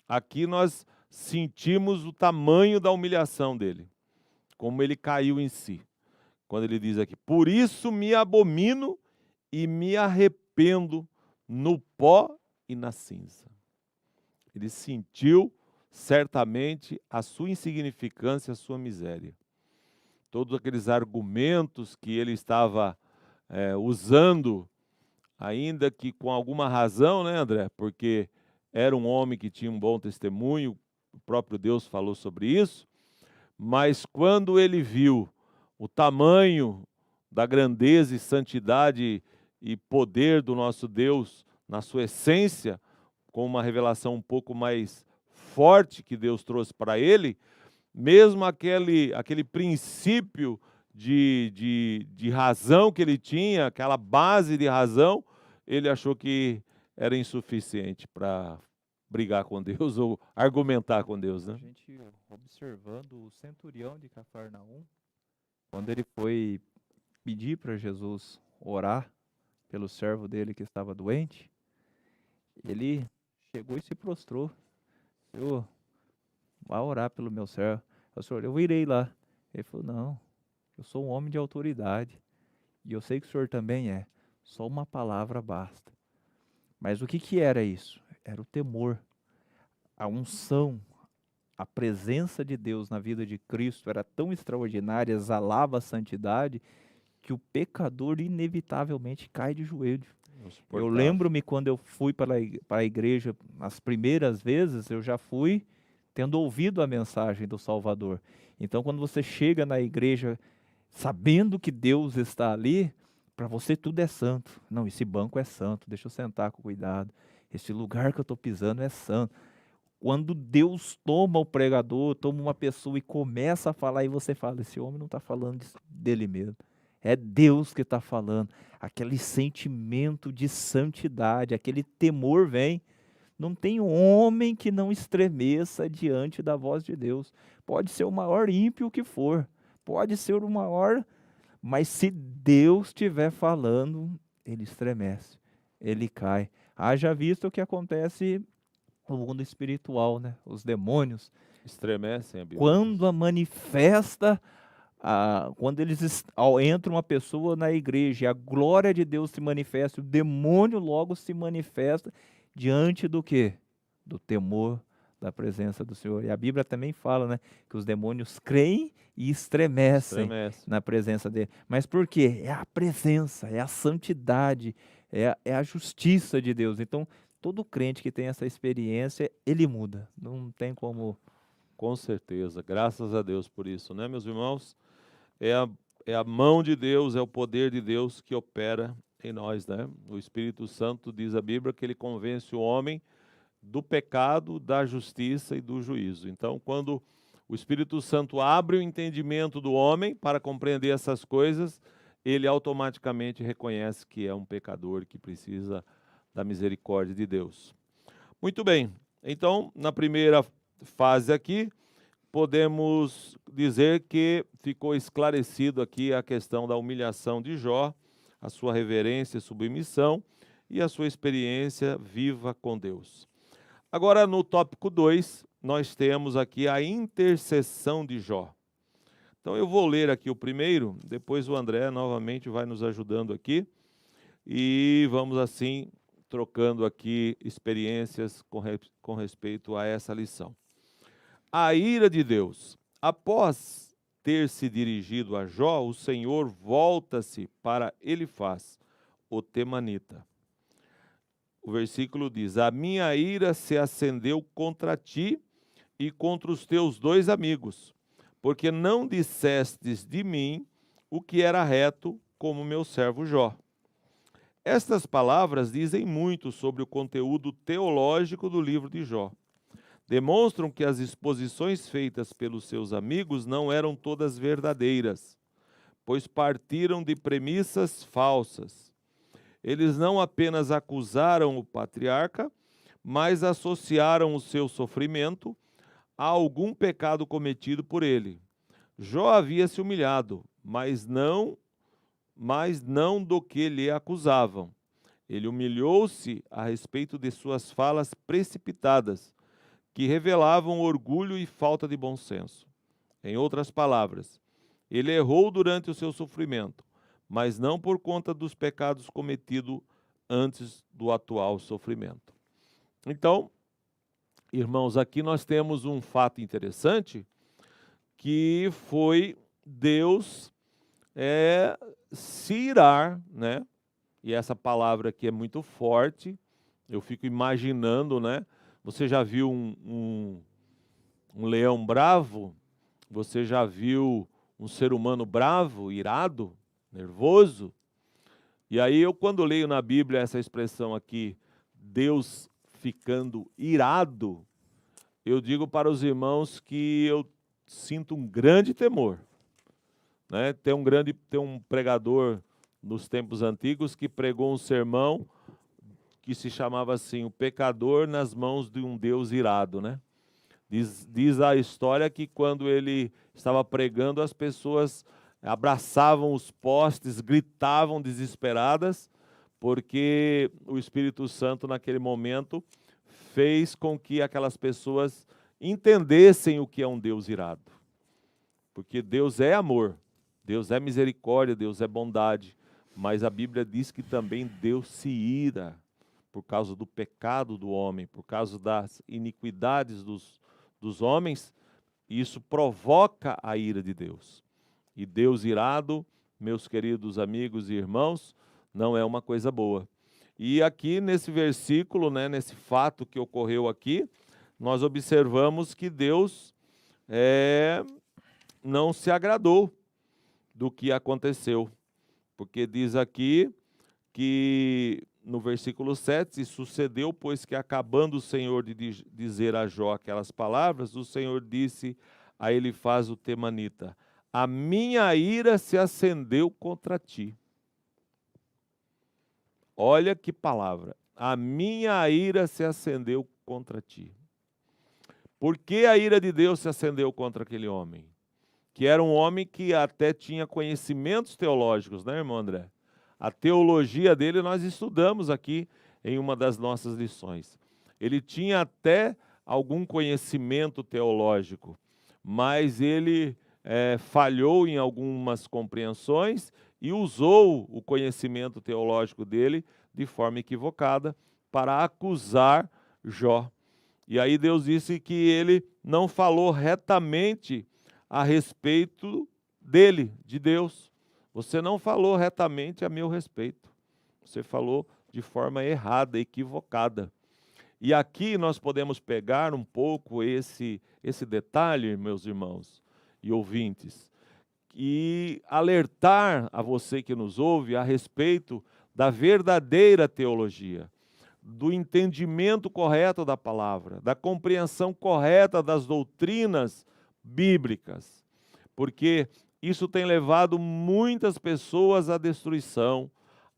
Aqui nós sentimos o tamanho da humilhação dele, como ele caiu em si. Quando ele diz aqui, por isso me abomino e me arrependo no pó e na cinza. Ele sentiu certamente a sua insignificância, a sua miséria. Todos aqueles argumentos que ele estava usando, ainda que com alguma razão, né, André? Porque era um homem que tinha um bom testemunho, o próprio Deus falou sobre isso, mas quando ele viu o tamanho da grandeza e santidade e poder do nosso Deus na sua essência, com uma revelação um pouco mais forte que Deus trouxe para ele, mesmo aquele princípio de razão que ele tinha, aquela base de razão, ele achou que era insuficiente para brigar com Deus ou argumentar com Deus, né? A gente observando o centurião de Cafarnaum, quando ele foi pedir para Jesus orar pelo servo dele que estava doente, ele chegou e se prostrou. Senhor, vá orar pelo meu servo. O senhor, eu irei lá. Ele falou, não, eu sou um homem de autoridade e eu sei que o senhor também é. Só uma palavra basta. Mas o que era isso? Era o temor, a unção, a presença de Deus na vida de Cristo era tão extraordinária, exalava a santidade, que o pecador inevitavelmente cai de joelho. Eu lembro-me quando eu fui para a igreja, as primeiras vezes, eu já fui tendo ouvido a mensagem do Salvador. Então, quando você chega na igreja sabendo que Deus está ali, para você tudo é santo. Não, esse banco é santo, deixa eu sentar com cuidado. Esse lugar que eu estou pisando é santo. Quando Deus toma o pregador, toma uma pessoa e começa a falar, e você fala, esse homem não está falando dele mesmo. É Deus que está falando. Aquele sentimento de santidade, aquele temor vem. Não tem homem que não estremeça diante da voz de Deus. Pode ser o maior ímpio que for. Pode ser o maior Mas se Deus estiver falando, ele estremece, ele cai. Haja visto o que acontece no mundo espiritual, né? Os demônios, Estremecem, a Bíblia diz. quando manifesta, quando entra uma pessoa na igreja e a glória de Deus se manifesta, o demônio logo se manifesta diante do quê? Do temor da presença do Senhor. E a Bíblia também fala, né, que os demônios creem e estremecem Estremece. na presença dele. Mas por quê? É a presença, é a santidade, é a justiça de Deus. Então, todo crente que tem essa experiência, ele muda. Não tem como. Com certeza, graças a Deus por isso, né, meus irmãos? É a, é a mão de Deus, é o poder de Deus que opera em nós, né? O Espírito Santo, diz a Bíblia, que ele convence o homem do pecado, da justiça e do juízo. Então, quando o Espírito Santo abre o entendimento do homem para compreender essas coisas, ele automaticamente reconhece que é um pecador que precisa da misericórdia de Deus. Muito bem, então, na primeira fase aqui, podemos dizer que ficou esclarecido aqui a questão da humilhação de Jó, a sua reverência e submissão e a sua experiência viva com Deus. Agora, no tópico 2, nós temos aqui a intercessão de Jó. Então, eu vou ler aqui o primeiro, depois o André novamente vai nos ajudando aqui, e vamos assim trocando aqui experiências com respeito a essa lição. A ira de Deus. Após ter se dirigido a Jó, o Senhor volta-se para Elifaz, o temanita. O versículo diz: a minha ira se acendeu contra ti e contra os teus 2 amigos, porque não dissestes de mim o que era reto, como meu servo Jó. Estas palavras dizem muito sobre o conteúdo teológico do livro de Jó. Demonstram que as exposições feitas pelos seus amigos não eram todas verdadeiras, pois partiram de premissas falsas. Eles não apenas acusaram o patriarca, mas associaram o seu sofrimento a algum pecado cometido por ele. Jó havia se humilhado, mas não do que lhe acusavam. Ele humilhou-se a respeito de suas falas precipitadas, que revelavam orgulho e falta de bom senso. Em outras palavras, ele errou durante o seu sofrimento, mas não por conta dos pecados cometidos antes do atual sofrimento. Então, irmãos, aqui nós temos um fato interessante, que foi Deus se irar, né? E essa palavra aqui é muito forte, eu fico imaginando, né? Você já viu um leão bravo? Você já viu um ser humano bravo, irado, nervoso? E aí eu, quando leio na Bíblia essa expressão aqui, Deus ficando irado, eu digo para os irmãos que eu sinto um grande temor, né? Tem um pregador nos tempos antigos que pregou um sermão que se chamava assim, o pecador nas mãos de um Deus irado, né? Diz a história que quando ele estava pregando, as pessoas abraçavam os postes, gritavam desesperadas, porque o Espírito Santo, naquele momento, fez com que aquelas pessoas entendessem o que é um Deus irado. Porque Deus é amor, Deus é misericórdia, Deus é bondade, mas a Bíblia diz que também Deus se ira por causa do pecado do homem, por causa das iniquidades dos homens, e isso provoca a ira de Deus. E Deus irado, meus queridos amigos e irmãos, não é uma coisa boa. E aqui nesse versículo, né, nesse fato que ocorreu aqui, nós observamos que Deus não se agradou do que aconteceu, porque diz aqui que no versículo 7, sucedeu, pois que acabando o Senhor de dizer a Jó aquelas palavras, o Senhor disse a Elifaz o temanita: a minha ira se acendeu contra ti. Olha que palavra, a minha ira se acendeu contra ti. Por que a ira de Deus se acendeu contra aquele homem? que era um homem que até tinha conhecimentos teológicos, né, irmão André? A teologia dele nós estudamos aqui em uma das nossas lições. Ele tinha até algum conhecimento teológico, mas ele falhou em algumas compreensões e usou o conhecimento teológico dele de forma equivocada para acusar Jó. E aí Deus disse que ele não falou retamente a respeito dele, de Deus. Você não falou retamente a meu respeito. Você falou de forma errada, equivocada. E aqui nós podemos pegar um pouco esse detalhe, meus irmãos e ouvintes, e alertar a você que nos ouve a respeito da verdadeira teologia, do entendimento correto da palavra, da compreensão correta das doutrinas bíblicas, porque isso tem levado muitas pessoas à destruição,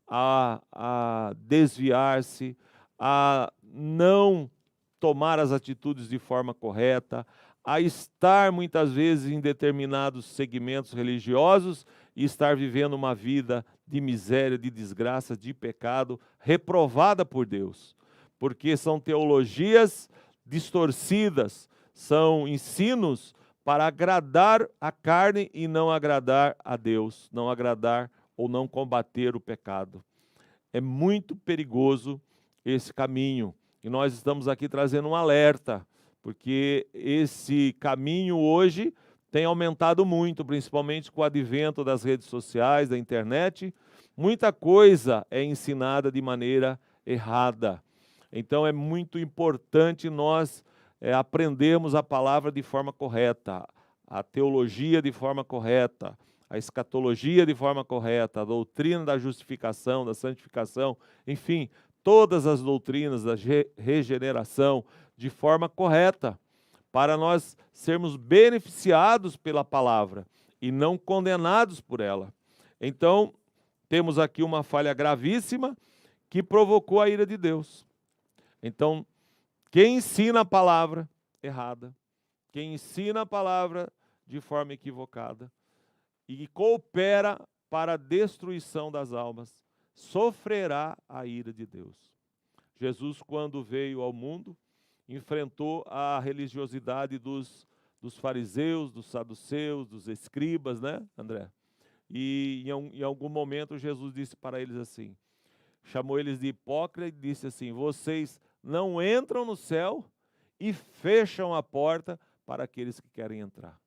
a desviar-se, a não tomar as atitudes de forma correta, a estar muitas vezes em determinados segmentos religiosos e estar vivendo uma vida de miséria, de desgraça, de pecado, reprovada por Deus. Porque são teologias distorcidas, são ensinos para agradar a carne e não agradar a Deus, não agradar ou não combater o pecado. É muito perigoso esse caminho. E nós estamos aqui trazendo um alerta, porque esse caminho hoje tem aumentado muito, principalmente com o advento das redes sociais, da internet. Muita coisa é ensinada de maneira errada. Então é muito importante nós aprendermos a palavra de forma correta, a teologia de forma correta, a escatologia de forma correta, a doutrina da justificação, da santificação, enfim, todas as doutrinas da regeneração de forma correta, para nós sermos beneficiados pela palavra e não condenados por ela. Então, temos aqui uma falha gravíssima que provocou a ira de Deus. Então, quem ensina a palavra errada, quem ensina a palavra de forma equivocada e coopera para a destruição das almas, sofrerá a ira de Deus. Jesus, quando veio ao mundo, enfrentou a religiosidade dos fariseus, dos saduceus, dos escribas, né, André? E em algum momento Jesus disse para eles assim, chamou eles de hipócritas e disse assim, vocês não entram no céu e fecham a porta para aqueles que querem entrar,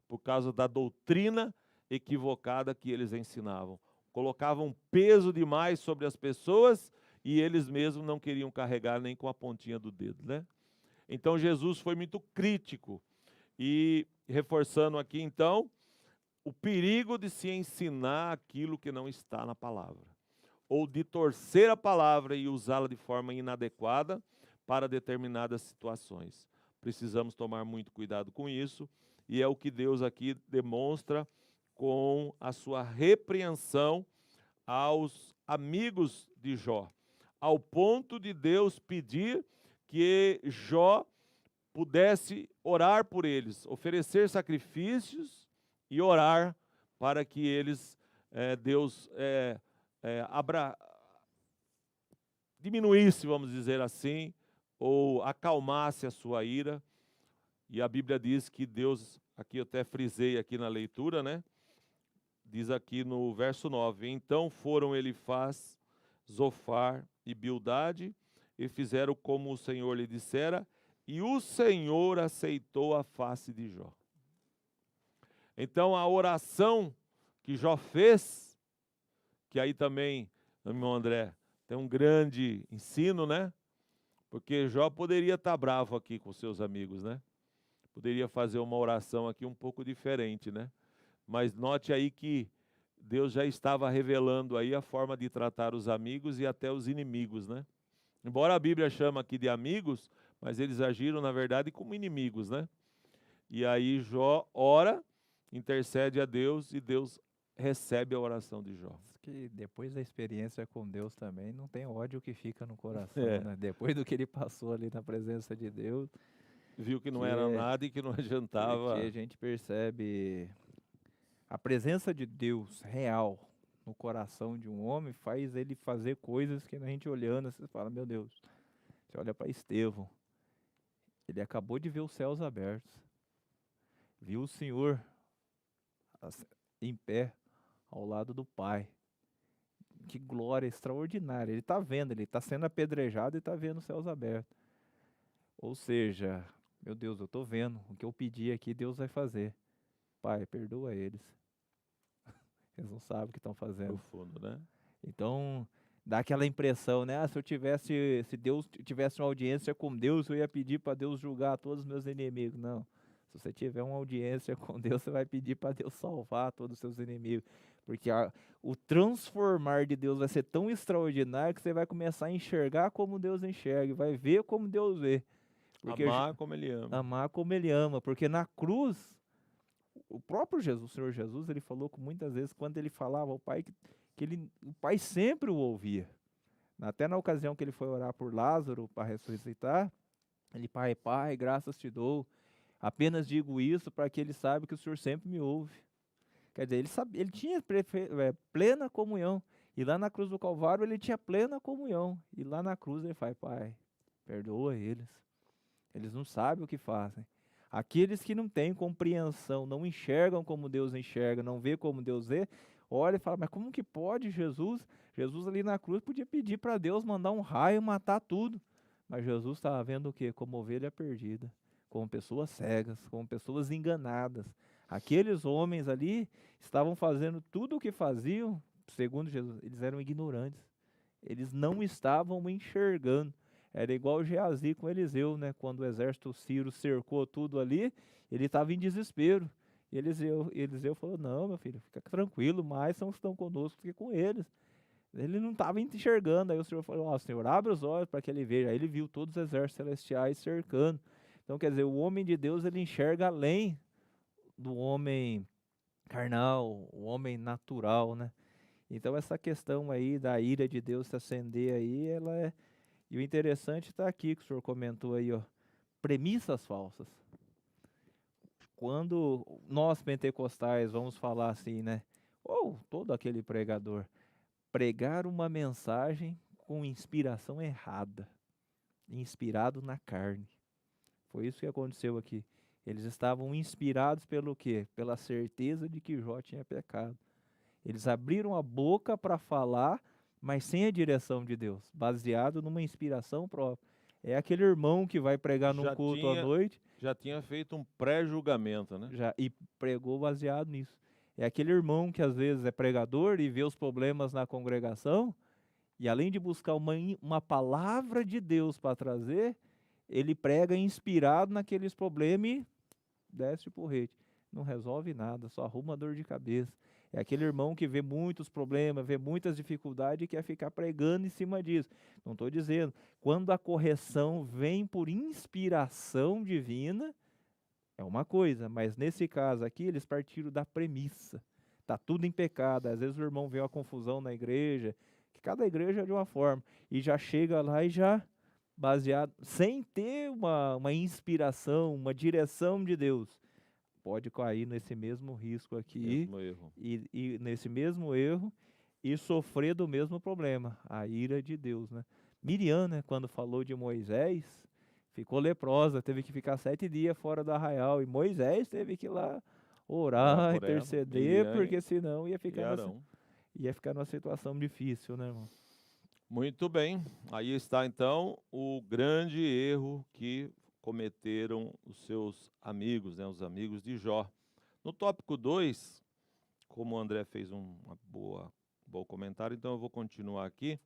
por causa da doutrina equivocada que eles ensinavam. Colocavam peso demais sobre as pessoas e eles mesmos não queriam carregar nem com a pontinha do dedo, né? Então Jesus foi muito crítico e reforçando aqui então o perigo de se ensinar aquilo que não está na palavra, ou de torcer a palavra e usá-la de forma inadequada para determinadas situações. Precisamos tomar muito cuidado com isso e é o que Deus aqui demonstra com a sua repreensão aos amigos de Jó, ao ponto de Deus pedir que Jó pudesse orar por eles, oferecer sacrifícios e orar para que eles, Deus diminuísse, vamos dizer assim, ou acalmasse a sua ira. E a Bíblia diz que Deus, aqui eu até frisei aqui na leitura, né? Diz aqui no verso 9, então foram Elifaz, Zofar e Bildade, e fizeram como o Senhor lhe dissera, e o Senhor aceitou a face de Jó. Então a oração que Jó fez, que aí também, irmão André, tem um grande ensino, né? Porque Jó poderia estar bravo aqui com seus amigos, né? Poderia fazer uma oração aqui um pouco diferente, né? Mas note aí que Deus já estava revelando aí a forma de tratar os amigos e até os inimigos, né? Embora a Bíblia chama aqui de amigos, mas eles agiram, na verdade, como inimigos, né? E aí Jó ora, intercede a Deus e Deus recebe a oração de Jó. Que depois da experiência com Deus também, não tem ódio que fica no coração, É. né? Depois do que ele passou ali na presença de Deus, Viu que não era nada e que não adiantava. que a gente percebe A presença de Deus real no coração de um homem faz ele fazer coisas que a gente olhando, você fala, meu Deus, você olha para Estevão, ele acabou de ver os céus abertos, viu o Senhor em pé ao lado do Pai. Que glória extraordinária. Ele está vendo, ele está sendo apedrejado e está vendo os céus abertos. Ou seja, meu Deus, eu estou vendo o que eu pedi aqui, Deus vai fazer. Pai, perdoa eles. Eles não sabem o que estão fazendo. Profundo, né? Então, dá aquela impressão, né? Se Deus tivesse uma audiência com Deus, eu ia pedir para Deus julgar todos os meus inimigos. Não. Se você tiver uma audiência com Deus, você vai pedir para Deus salvar todos os seus inimigos. Porque o transformar de Deus vai ser tão extraordinário que você vai começar a enxergar como Deus enxerga, vai ver como Deus vê. Porque Amar como ele ama. amar como ele ama. Porque na cruz, o próprio Jesus, o Senhor Jesus, ele falou que muitas vezes, quando ele falava ao Pai, o Pai sempre o ouvia. Até na ocasião que ele foi orar por Lázaro para ressuscitar, ele, Pai, graças te dou. Apenas digo isso para que ele saiba que o Senhor sempre me ouve. Quer dizer, ele tinha plena comunhão. E lá na cruz do Calvário ele tinha plena comunhão. E lá na cruz ele fala, Pai, perdoa eles. Eles não sabem o que fazem. Aqueles que não têm compreensão, não enxergam como Deus enxerga, não vê como Deus vê, olha e fala, mas como que pode Jesus? Jesus ali na cruz podia pedir para Deus mandar um raio, matar tudo. Mas Jesus estava vendo o quê? Como ovelha perdida, como pessoas cegas, como pessoas enganadas. Aqueles homens ali estavam fazendo tudo o que faziam, segundo Jesus, eles eram ignorantes. Eles não estavam enxergando. Era igual Geazi com Eliseu, né? Quando o exército sírio cercou tudo ali, ele estava em desespero. E Eliseu falou, não, meu filho, fica tranquilo, mais são os que estão conosco do que com eles. Ele não estava enxergando. Aí o Senhor falou, Senhor, abre os olhos para que ele veja. Aí ele viu todos os exércitos celestiais cercando. Então, quer dizer, o homem de Deus, ele enxerga além do homem carnal, o homem natural, né? Então, essa questão aí da ira de Deus se acender aí, ela é... E o interessante está aqui, que o senhor comentou aí, ó, premissas falsas. Quando nós pentecostais vamos falar assim, né? Ou todo aquele pregador, pregar uma mensagem com inspiração errada, inspirado na carne. Foi isso que aconteceu aqui. Eles estavam inspirados pelo quê? Pela certeza de que Jó tinha pecado. Eles abriram a boca para falar, mas sem a direção de Deus, baseado numa inspiração própria. É aquele irmão que vai pregar num culto à noite. Já tinha feito um pré-julgamento, né? E pregou baseado nisso. É aquele irmão que às vezes é pregador e vê os problemas na congregação, e além de buscar uma palavra de Deus para trazer, ele prega inspirado naqueles problemas e desce o porrete. Não resolve nada, só arruma dor de cabeça. É aquele irmão que vê muitos problemas, vê muitas dificuldades e quer ficar pregando em cima disso. Não estou dizendo. Quando a correção vem por inspiração divina, é uma coisa. Mas nesse caso aqui, eles partiram da premissa. Está tudo em pecado. Às vezes o irmão vê uma confusão na igreja, que cada igreja é de uma forma. E já chega lá e já baseado, sem ter uma inspiração, uma direção de Deus. Pode cair nesse mesmo risco aqui, e nesse mesmo erro, e sofrer do mesmo problema, a ira de Deus, né? Miriam, né, quando falou de Moisés, ficou leprosa, teve que ficar 7 dias fora do arraial, e Moisés teve que ir lá orar, interceder, porque senão ia ficar numa situação difícil, né, irmão? Muito bem, aí está então o grande erro que cometeram os seus amigos, né, os amigos de Jó. No tópico 2, como o André fez um bom comentário, então eu vou continuar aqui.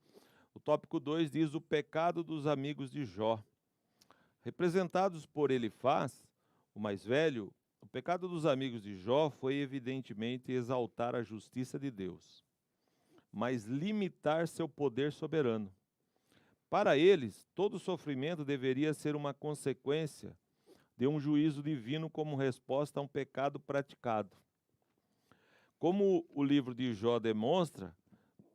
O tópico 2 diz o pecado dos amigos de Jó. Representados por Elifaz, o mais velho, o pecado dos amigos de Jó foi evidentemente exaltar a justiça de Deus, mas limitar seu poder soberano. Para eles, todo sofrimento deveria ser uma consequência de um juízo divino como resposta a um pecado praticado. Como o livro de Jó demonstra,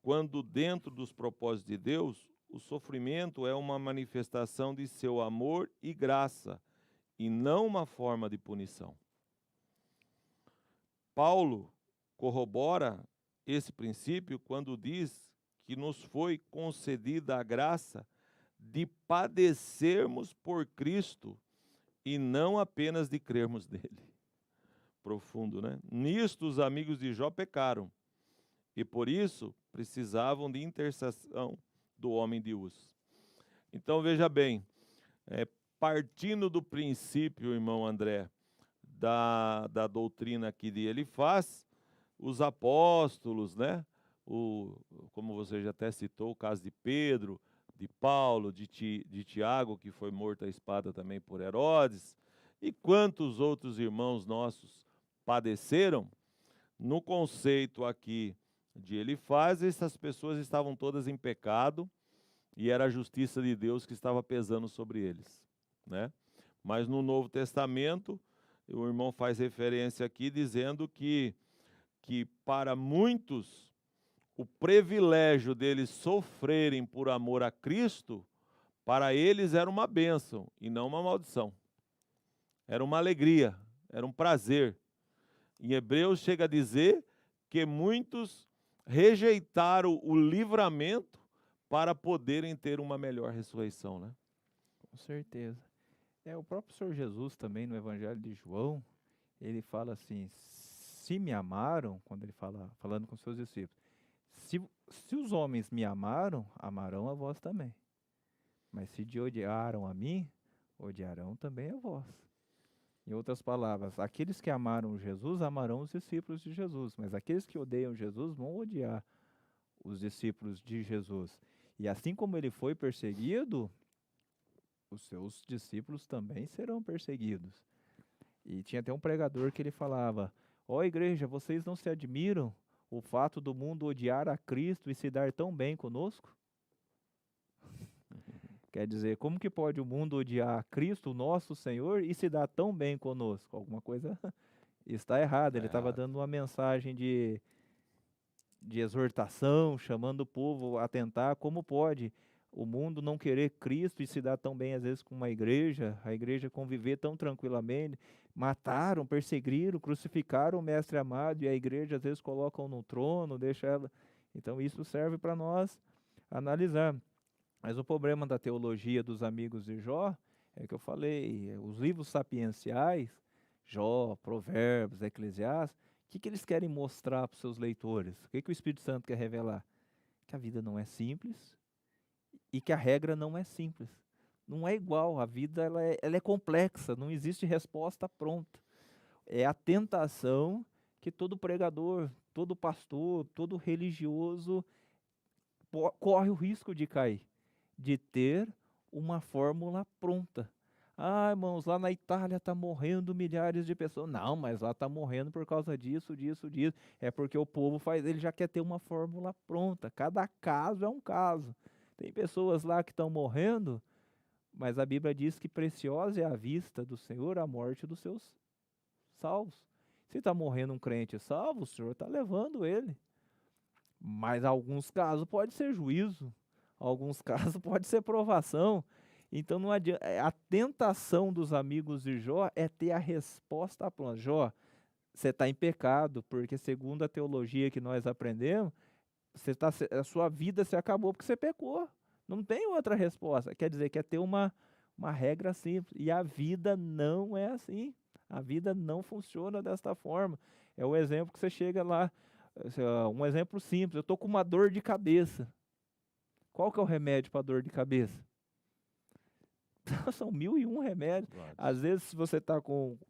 quando dentro dos propósitos de Deus, o sofrimento é uma manifestação de seu amor e graça, e não uma forma de punição. Paulo corrobora esse princípio quando diz que nos foi concedida a graça de padecermos por Cristo e não apenas de crermos nele. Profundo, né? Nisto os amigos de Jó pecaram e por isso precisavam de intercessão do homem de Uz. Então veja bem, partindo do princípio, irmão André, da doutrina aqui de Elifaz, os apóstolos, né? Como você já até citou, o caso de Pedro, de Paulo, de Tiago, que foi morto à espada também por Herodes, e quantos outros irmãos nossos padeceram, no conceito aqui de Elifaz, essas pessoas estavam todas em pecado e era a justiça de Deus que estava pesando sobre eles, né? Mas no Novo Testamento, o irmão faz referência aqui dizendo que para muitos o privilégio deles sofrerem por amor a Cristo, para eles era uma bênção e não uma maldição. Era uma alegria, era um prazer. Em Hebreus chega a dizer que muitos rejeitaram o livramento para poderem ter uma melhor ressurreição, né? Com certeza. O próprio Senhor Jesus também, no Evangelho de João, ele fala assim, se me amaram, quando ele falando com seus discípulos, se os homens me amaram, amarão a vós também. Mas se te odiaram a mim, odiarão também a vós. Em outras palavras, aqueles que amaram Jesus, amarão os discípulos de Jesus. Mas aqueles que odeiam Jesus vão odiar os discípulos de Jesus. E assim como ele foi perseguido, os seus discípulos também serão perseguidos. E tinha até um pregador que ele falava, igreja, vocês não se admiram o fato do mundo odiar a Cristo e se dar tão bem conosco? Quer dizer, como que pode o mundo odiar a Cristo, o nosso Senhor, e se dar tão bem conosco? Alguma coisa está errada. Ele estava dando uma mensagem de exortação, chamando o povo a tentar. Como pode o mundo não querer Cristo e se dar tão bem, às vezes, com a igreja conviver tão tranquilamente? Mataram, perseguiram, crucificaram o mestre amado e a igreja, às vezes, colocam no trono, deixa ela. Então, isso serve para nós analisar. Mas o problema da teologia dos amigos de Jó é que eu falei, os livros sapienciais, Jó, Provérbios, Eclesiastes, o que eles querem mostrar para os seus leitores? O que o Espírito Santo quer revelar? Que a vida não é simples e que a regra não é simples. Não é igual, a vida ela é complexa, não existe resposta pronta. É a tentação que todo pregador, todo pastor, todo religioso corre o risco de cair, de ter uma fórmula pronta. Irmãos, lá na Itália está morrendo milhares de pessoas. Não, mas lá está morrendo por causa disso, disso, disso. É porque o povo ele já quer ter uma fórmula pronta. Cada caso é um caso. Tem pessoas lá que estão morrendo, mas a Bíblia diz que preciosa é a vista do Senhor a morte dos seus salvos. Se está morrendo um crente salvo, o Senhor está levando ele. Mas alguns casos pode ser juízo. Alguns casos pode ser provação. Então não adianta. A tentação dos amigos de Jó é ter a resposta pronta. Jó, você está em pecado, porque segundo a teologia que nós aprendemos, a sua vida se acabou porque você pecou. Não tem outra resposta. Quer dizer, quer ter uma regra simples. E a vida não é assim. A vida não funciona desta forma. É o exemplo que você chega lá. Um exemplo simples. Eu estou com uma dor de cabeça. Qual que é o remédio para dor de cabeça? São 1001 remédios. Claro. Às vezes, se você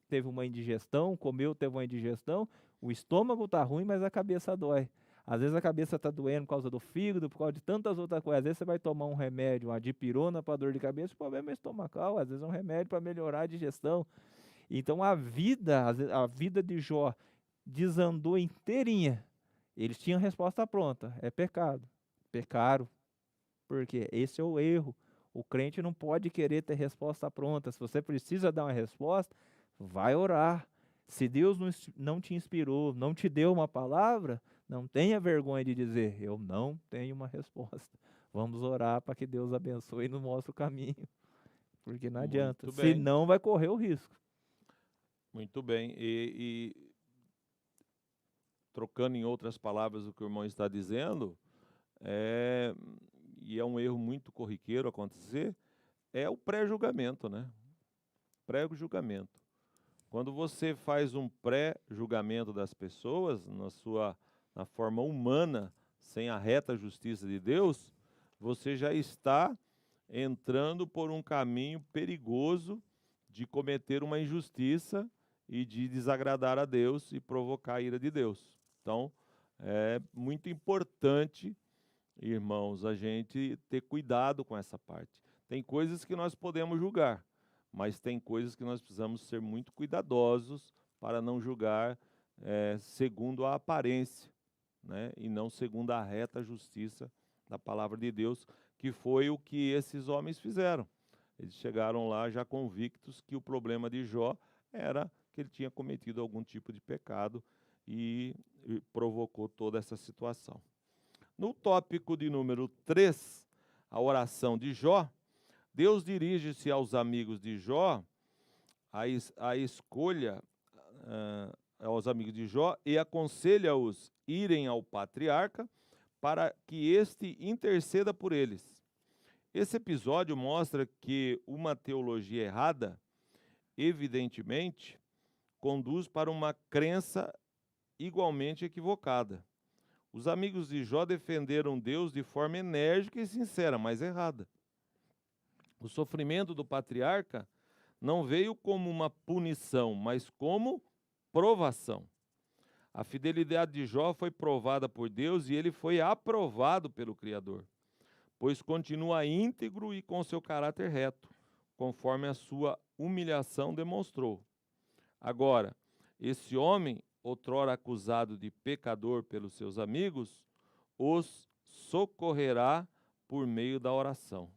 teve uma indigestão, teve uma indigestão, o estômago está ruim, mas a cabeça dói. Às vezes a cabeça está doendo por causa do fígado, por causa de tantas outras coisas. Às vezes você vai tomar um remédio, uma dipirona para dor de cabeça, o problema é estomacal. Às vezes é um remédio para melhorar a digestão. Então a vida de Jó desandou inteirinha. Eles tinham a resposta pronta. É pecado. Pecaram. Porque esse é o erro. O crente não pode querer ter resposta pronta. Se você precisa dar uma resposta, vai orar. Se Deus não te inspirou, não te deu uma palavra, não tenha vergonha de dizer, eu não tenho uma resposta. Vamos orar para que Deus abençoe e nos mostre o caminho. Porque não adianta. Senão vai correr o risco. Muito bem. trocando em outras palavras o que o irmão está dizendo, e é um erro muito corriqueiro acontecer, é o pré-julgamento, né? Pré-julgamento. Quando você faz um pré-julgamento das pessoas, na forma humana, sem a reta justiça de Deus, você já está entrando por um caminho perigoso de cometer uma injustiça e de desagradar a Deus e provocar a ira de Deus. Então, é muito importante, irmãos, a gente ter cuidado com essa parte. Tem coisas que nós podemos julgar, mas tem coisas que nós precisamos ser muito cuidadosos para não julgar segundo a aparência, né, e não segundo a reta justiça da palavra de Deus, que foi o que esses homens fizeram. Eles chegaram lá já convictos que o problema de Jó era que ele tinha cometido algum tipo de pecado e provocou toda essa situação. No tópico de número 3, a oração de Jó, Deus dirige-se aos amigos de Jó, a escolha aos amigos de Jó e aconselha-os irem ao patriarca para que este interceda por eles. Esse episódio mostra que uma teologia errada, evidentemente, conduz para uma crença igualmente equivocada. Os amigos de Jó defenderam Deus de forma enérgica e sincera, mas errada. O sofrimento do patriarca não veio como uma punição, mas como provação. A fidelidade de Jó foi provada por Deus e ele foi aprovado pelo Criador, pois continua íntegro e com seu caráter reto, conforme a sua humilhação demonstrou. Agora, esse homem, outrora acusado de pecador pelos seus amigos, os socorrerá por meio da oração.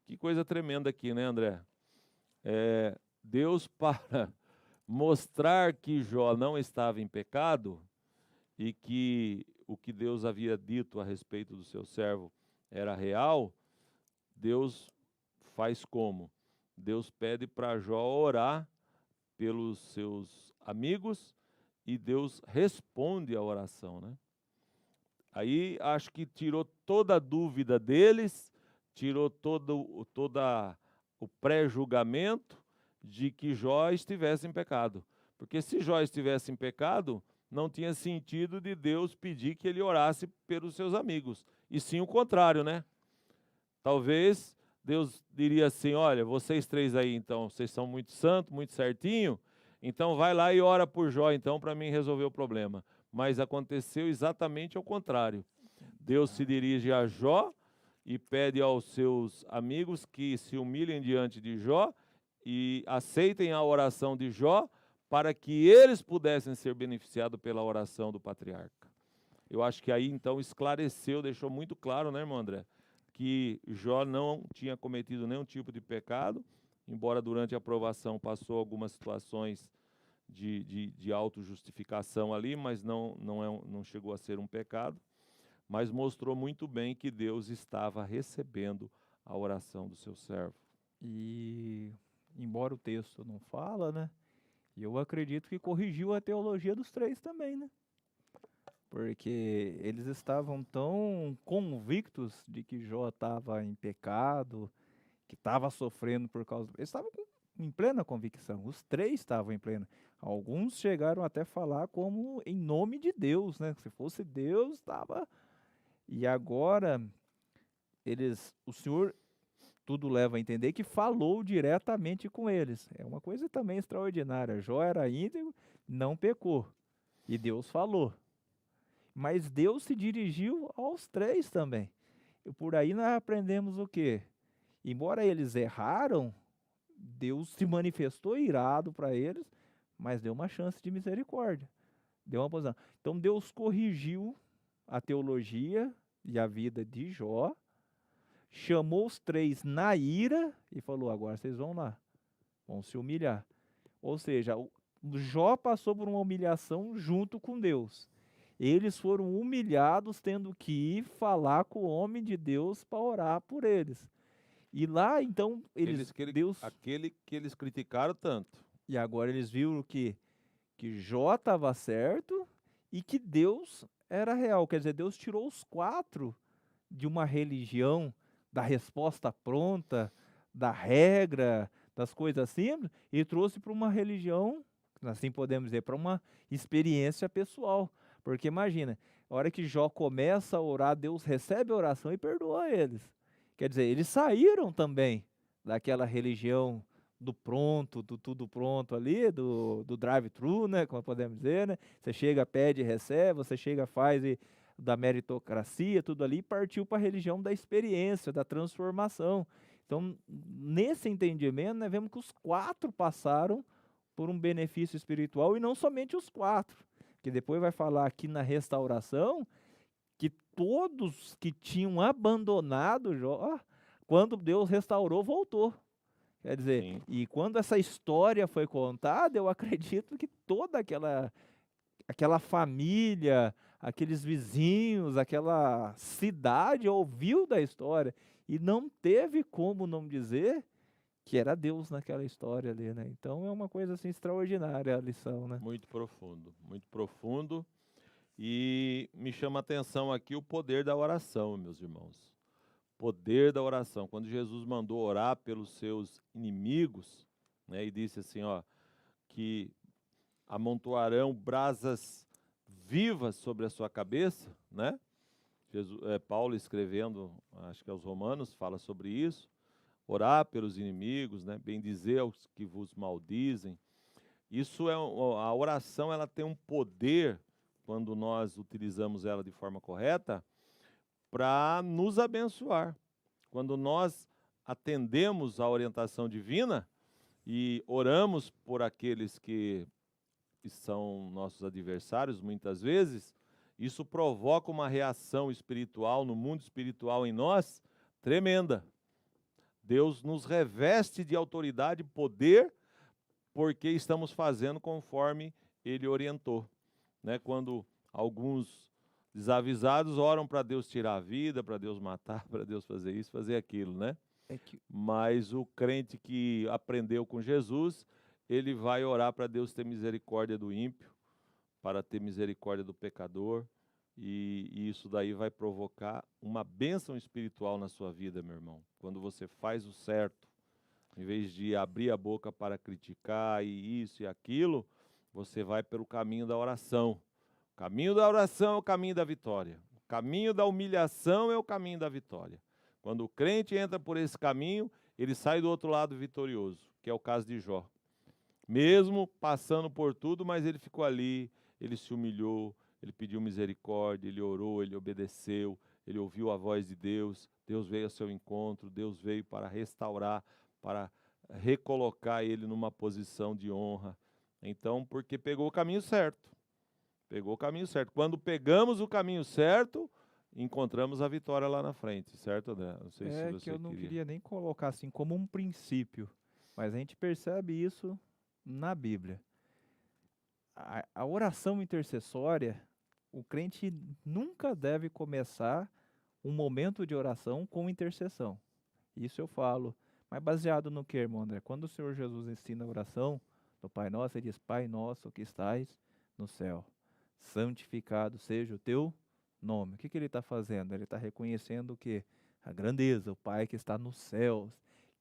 Que coisa tremenda aqui, né, André? Deus, para mostrar que Jó não estava em pecado e que o que Deus havia dito a respeito do seu servo era real, Deus faz como? Deus pede para Jó orar pelos seus amigos e Deus responde a oração, né? Aí acho que tirou toda a dúvida deles, tirou todo o pré-julgamento de que Jó estivesse em pecado. Porque se Jó estivesse em pecado, não tinha sentido de Deus pedir que ele orasse pelos seus amigos. E sim o contrário, né? Talvez Deus diria assim, olha, vocês três aí, então, vocês são muito santos, muito certinho, então vai lá e ora por Jó, então, para mim resolver o problema. Mas aconteceu exatamente ao contrário. Deus se dirige a Jó e pede aos seus amigos que se humilhem diante de Jó e aceitem a oração de Jó para que eles pudessem ser beneficiados pela oração do patriarca. Eu acho que aí, então, esclareceu, deixou muito claro, né, irmão André, que Jó não tinha cometido nenhum tipo de pecado, embora durante a aprovação passou algumas situações de autojustificação ali, mas não chegou a ser um pecado, mas mostrou muito bem que Deus estava recebendo a oração do seu servo. E, embora o texto não fala, né? Eu acredito que corrigiu a teologia dos três também, né? Porque eles estavam tão convictos de que Jó estava em pecado, que estava sofrendo por causa... Eles estavam em plena convicção, os três estavam em plena. Alguns chegaram até a falar como em nome de Deus, né? Se fosse Deus, estava... E agora, o Senhor, tudo leva a entender que falou diretamente com eles. É uma coisa também extraordinária. Jó era íntegro, não pecou. E Deus falou. Mas Deus se dirigiu aos três também. E por aí nós aprendemos o quê? Embora eles erraram, Deus se manifestou irado para eles, mas deu uma chance de misericórdia. Deu uma posição. Então Deus corrigiu a teologia e a vida de Jó, chamou os três na ira e falou, agora vocês vão lá, vão se humilhar. Ou seja, o Jó passou por uma humilhação junto com Deus. Eles foram humilhados tendo que ir falar com o homem de Deus para orar por eles. E lá, então, aquele que eles criticaram tanto. E agora eles viram que Jó estava certo e que Deus era real. Quer dizer, Deus tirou os 4 de uma religião, da resposta pronta, da regra, das coisas simples, e trouxe para uma religião, assim podemos dizer, para uma experiência pessoal. Porque imagina, a hora que Jó começa a orar, Deus recebe a oração e perdoa eles. Quer dizer, eles saíram também daquela religião do pronto, do tudo pronto ali, do drive-thru, né, como podemos dizer, né? Você chega, pede e recebe, você chega, faz e da meritocracia, tudo ali, partiu para a religião da experiência, da transformação. Então, nesse entendimento, né, vemos que os 4 passaram por um benefício espiritual e não somente os 4, que depois vai falar aqui na restauração que todos que tinham abandonado Jó, quando Deus restaurou, voltou. Quer dizer, Sim. e quando essa história foi contada, eu acredito que toda aquela família, aqueles vizinhos, aquela cidade ouviu da história e não teve como não dizer que era Deus naquela história ali, né? Então é uma coisa assim extraordinária a lição, né? Muito profundo, muito profundo. E me chama a atenção aqui o poder da oração, meus irmãos. Poder da oração. Quando Jesus mandou orar pelos seus inimigos, né, e disse assim, ó, que amontoarão brasas vivas sobre a sua cabeça, né? Paulo escrevendo, acho que aos Romanos, fala sobre isso. Orar pelos inimigos, né? Bendizer aos que vos maldizem. Isso a oração, ela tem um poder, quando nós utilizamos ela de forma correta, para nos abençoar. Quando nós atendemos à orientação divina e oramos por aqueles que são nossos adversários, muitas vezes, isso provoca uma reação espiritual, no mundo espiritual em nós, tremenda. Deus nos reveste de autoridade e poder, porque estamos fazendo conforme Ele orientou. Né? Quando alguns desavisados oram para Deus tirar a vida, para Deus matar, para Deus fazer isso, fazer aquilo, né? Mas o crente que aprendeu com Jesus, ele vai orar para Deus ter misericórdia do ímpio, para ter misericórdia do pecador, e isso daí vai provocar uma bênção espiritual na sua vida, meu irmão. Quando você faz o certo, em vez de abrir a boca para criticar e isso e aquilo, você vai pelo caminho da oração. O caminho da oração é o caminho da vitória. O caminho da humilhação é o caminho da vitória. Quando o crente entra por esse caminho, ele sai do outro lado vitorioso, que é o caso de Jó. Mesmo passando por tudo, mas ele ficou ali, ele se humilhou, ele pediu misericórdia, ele orou, ele obedeceu, ele ouviu a voz de Deus, Deus veio ao seu encontro, Deus veio para restaurar, para recolocar ele numa posição de honra. Então, porque pegou o caminho certo. Pegou o caminho certo. Quando pegamos o caminho certo, encontramos a vitória lá na frente, certo, André? Não sei se você Que eu não queria nem colocar assim como um princípio, mas a gente percebe isso na Bíblia. A oração intercessória, o crente nunca deve começar um momento de oração com intercessão. Isso eu falo. Mas baseado no que, irmão André? Quando o Senhor Jesus ensina a oração do Pai Nosso, ele diz: Pai nosso que estais no céu, santificado seja o teu nome. O que ele está fazendo? Ele está reconhecendo o quê? A grandeza, o Pai que está nos céus,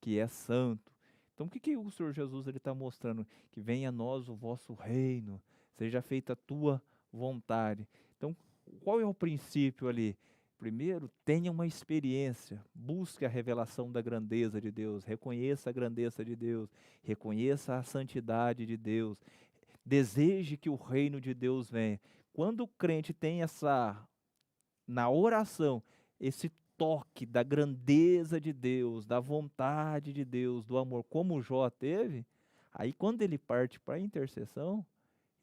que é santo. Então o que o Senhor Jesus está mostrando? Que venha a nós o vosso reino, seja feita a tua vontade. Então qual é o princípio ali? Primeiro, tenha uma experiência, busque a revelação da grandeza de Deus, reconheça a grandeza de Deus, reconheça a santidade de Deus, deseje que o reino de Deus venha. Quando o crente tem na oração, esse toque da grandeza de Deus, da vontade de Deus, do amor, como Jó teve, aí quando ele parte para a intercessão,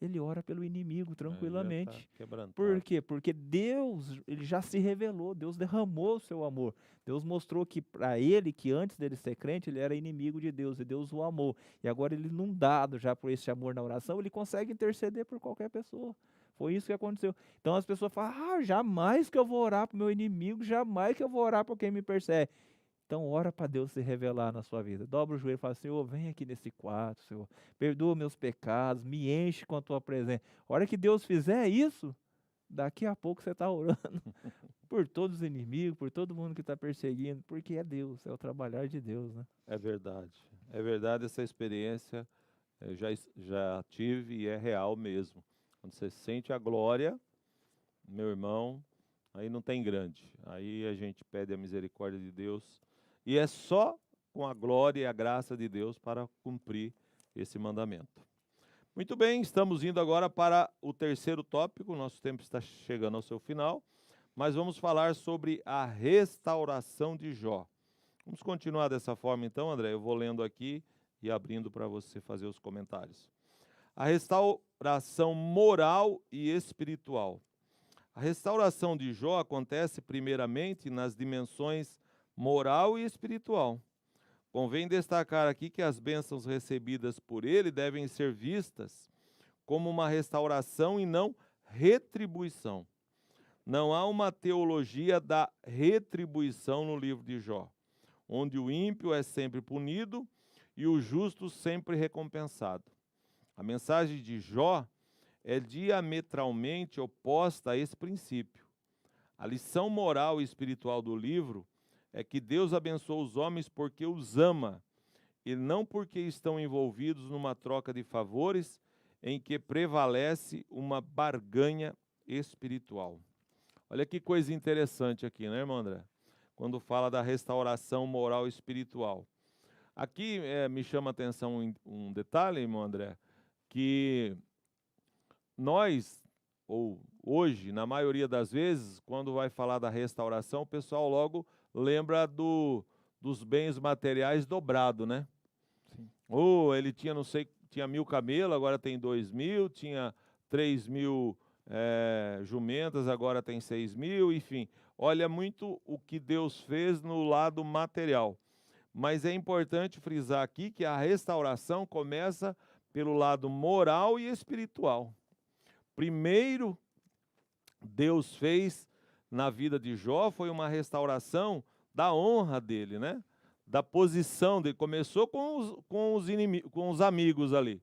ele ora pelo inimigo tranquilamente. Por quê? Porque Deus, ele já se revelou, Deus derramou o seu amor. Deus mostrou que para ele, que antes dele ser crente, ele era inimigo de Deus, e Deus o amou. E agora ele, inundado já por esse amor na oração, ele consegue interceder por qualquer pessoa. Foi isso que aconteceu. Então as pessoas falam: jamais que eu vou orar para o meu inimigo, jamais que eu vou orar para quem me persegue. Então ora para Deus se revelar na sua vida. Dobra o joelho e fala, Senhor, vem aqui nesse quarto, Senhor. Perdoa meus pecados, me enche com a tua presença. A hora que Deus fizer isso, daqui a pouco você está orando por todos os inimigos, por todo mundo que está perseguindo, porque é Deus, é o trabalhar de Deus, né? É verdade. É verdade, essa experiência eu já tive e é real mesmo. Quando você sente a glória, meu irmão, aí não tem grande. Aí a gente pede a misericórdia de Deus. E é só com a glória e a graça de Deus para cumprir esse mandamento. Muito bem, estamos indo agora para o terceiro tópico. Nosso tempo está chegando ao seu final. Mas vamos falar sobre a restauração de Jó. Vamos continuar dessa forma então, André? Eu vou lendo aqui e abrindo para você fazer os comentários. A restauração moral e espiritual. A restauração de Jó acontece primeiramente nas dimensões moral e espiritual. Convém destacar aqui que as bênçãos recebidas por ele devem ser vistas como uma restauração e não retribuição. Não há uma teologia da retribuição no livro de Jó, onde o ímpio é sempre punido e o justo sempre recompensado. A mensagem de Jó é diametralmente oposta a esse princípio. A lição moral e espiritual do livro é que Deus abençoa os homens porque os ama, e não porque estão envolvidos numa troca de favores em que prevalece uma barganha espiritual. Olha que coisa interessante aqui, né, irmão André? Quando fala da restauração moral e espiritual. Aqui me chama a atenção um detalhe, irmão André, que nós, ou hoje, na maioria das vezes, quando vai falar da restauração, o pessoal logo lembra dos bens materiais dobrado, né? Sim. Ou ele tinha, não sei, tinha 1.000 camelos, agora tem 2.000, tinha 3.000 jumentas, agora tem 6.000, enfim. Olha muito o que Deus fez no lado material. Mas é importante frisar aqui que a restauração começa pelo lado moral e espiritual. Primeiro, Deus fez na vida de Jó foi uma restauração da honra dele, né? Da posição dele. Começou com os amigos ali.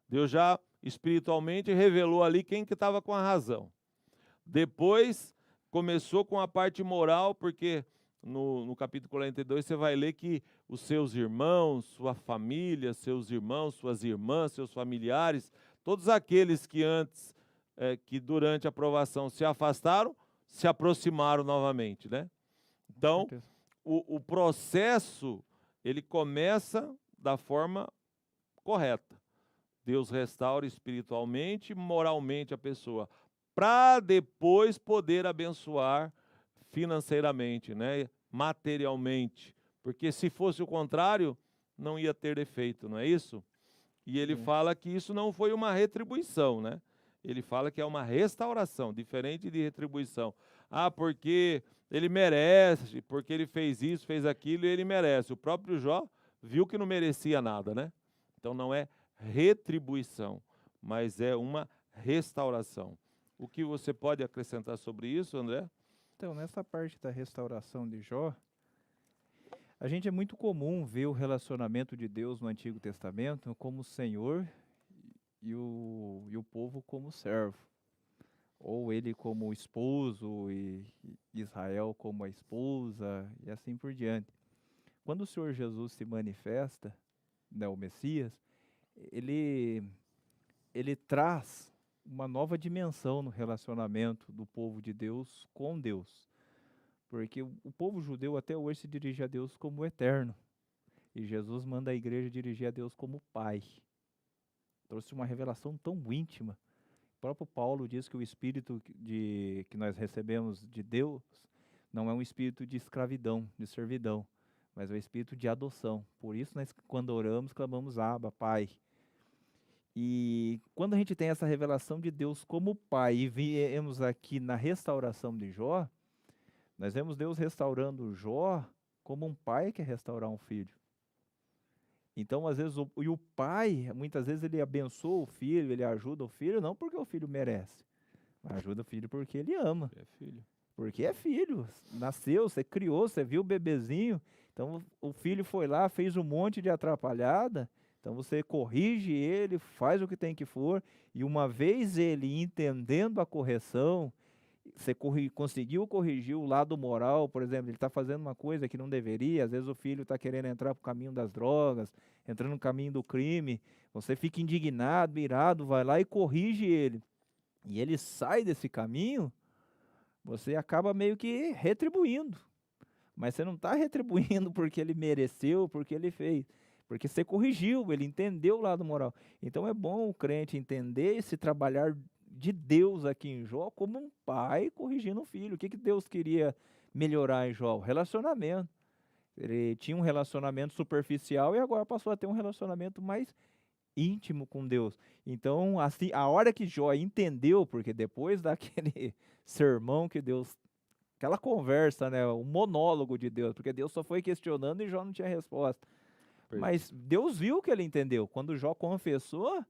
Deus já espiritualmente revelou ali quem que estava com a razão. Depois começou com a parte moral, porque no capítulo 42 você vai ler que os seus irmãos, sua família, seus irmãos, suas irmãs, seus familiares, todos aqueles que antes, que durante a provação se afastaram, se aproximaram novamente, né? Então, o processo, ele começa da forma correta. Deus restaura espiritualmente, moralmente a pessoa, para depois poder abençoar financeiramente, né? Materialmente. Porque se fosse o contrário, não ia ter efeito, não é isso? E ele fala que isso não foi uma retribuição, né? Ele fala que é uma restauração, diferente de retribuição. Ah, porque ele merece, porque ele fez isso, fez aquilo e ele merece. O próprio Jó viu que não merecia nada, né? Então não é retribuição, mas é uma restauração. O que você pode acrescentar sobre isso, André? Então, nessa parte da restauração de Jó, a gente é muito comum ver o relacionamento de Deus no Antigo Testamento como Senhor e o povo como servo. Ou ele como esposo e Israel como a esposa e assim por diante. Quando o Senhor Jesus se manifesta, né, o Messias, ele traz uma nova dimensão no relacionamento do povo de Deus com Deus. Porque o povo judeu até hoje se dirige a Deus como o eterno. E Jesus manda a igreja dirigir a Deus como Pai. Trouxe uma revelação tão íntima. O próprio Paulo diz que o espírito que nós recebemos de Deus não é um espírito de escravidão, de servidão, mas é um espírito de adoção. Por isso, nós, quando oramos, clamamos Abba, Pai. E quando a gente tem essa revelação de Deus como Pai e vemos aqui na restauração de Jó, nós vemos Deus restaurando Jó como um pai quer restaurar um filho. Então, às vezes, o pai, muitas vezes ele abençoa o filho, ele ajuda o filho, não porque o filho merece, mas ajuda o filho porque ele ama. É filho. Porque é filho, nasceu, você criou, você viu o bebezinho. Então o filho foi lá, fez um monte de atrapalhada, então você corrige ele, faz o que tem que for, e uma vez ele entendendo a correção, você conseguiu corrigir o lado moral, por exemplo, ele está fazendo uma coisa que não deveria, às vezes o filho está querendo entrar para o caminho das drogas, entrando no caminho do crime, você fica indignado, irado, vai lá e corrige ele, e ele sai desse caminho, você acaba meio que retribuindo, mas você não está retribuindo porque ele mereceu, porque ele fez, porque você corrigiu, ele entendeu o lado moral. Então é bom o crente entender esse trabalhar de Deus aqui em Jó como um pai corrigindo um filho. O que que Deus queria melhorar em Jó? O relacionamento. Ele tinha um relacionamento superficial e agora passou a ter um relacionamento mais íntimo com Deus. Então, assim, a hora que Jó entendeu, porque depois daquele sermão que Deus, aquela conversa, né, o monólogo de Deus, porque Deus só foi questionando e Jó não tinha resposta. Mas Deus viu que ele entendeu. Quando Jó confessou,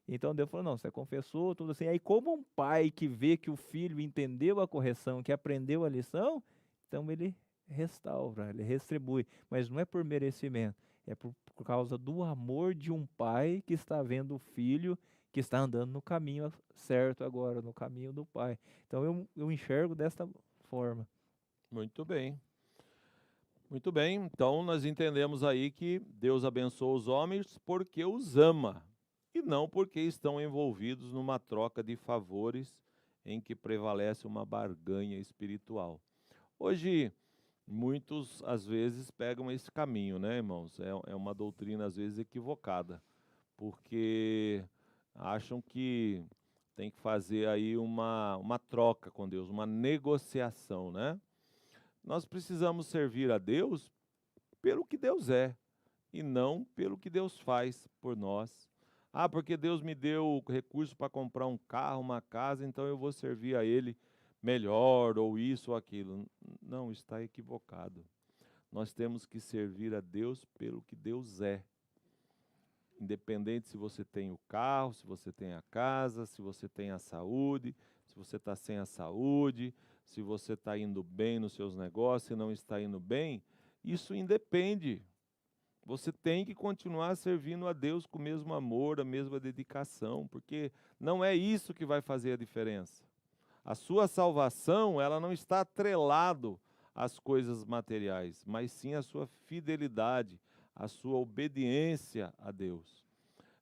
então Deus falou, não, você confessou, tudo assim. Aí como um pai que vê que o filho entendeu a correção, que aprendeu a lição, então ele restaura, ele retribui. Mas não é por merecimento, é por causa do amor de um pai que está vendo o filho que está andando no caminho certo agora, no caminho do pai. Então eu enxergo desta forma. Muito bem. Muito bem, então nós entendemos aí que Deus abençoa os homens porque os ama e não porque estão envolvidos numa troca de favores em que prevalece uma barganha espiritual. Hoje, muitos às vezes pegam esse caminho, né, irmãos? É uma doutrina às vezes equivocada, porque acham que tem que fazer aí uma troca com Deus, uma negociação, né? Nós precisamos servir a Deus pelo que Deus é e não pelo que Deus faz por nós. Ah, porque Deus me deu recurso para comprar um carro, uma casa, então eu vou servir a Ele melhor, ou isso ou aquilo. Não, está equivocado. Nós temos que servir a Deus pelo que Deus é. Independente se você tem o carro, se você tem a casa, se você tem a saúde, se você está sem a saúde, se você está indo bem nos seus negócios, se não está indo bem, isso independe. Você tem que continuar servindo a Deus com o mesmo amor, a mesma dedicação, porque não é isso que vai fazer a diferença. A sua salvação, ela não está atrelado às coisas materiais, mas sim à sua fidelidade, à sua obediência a Deus.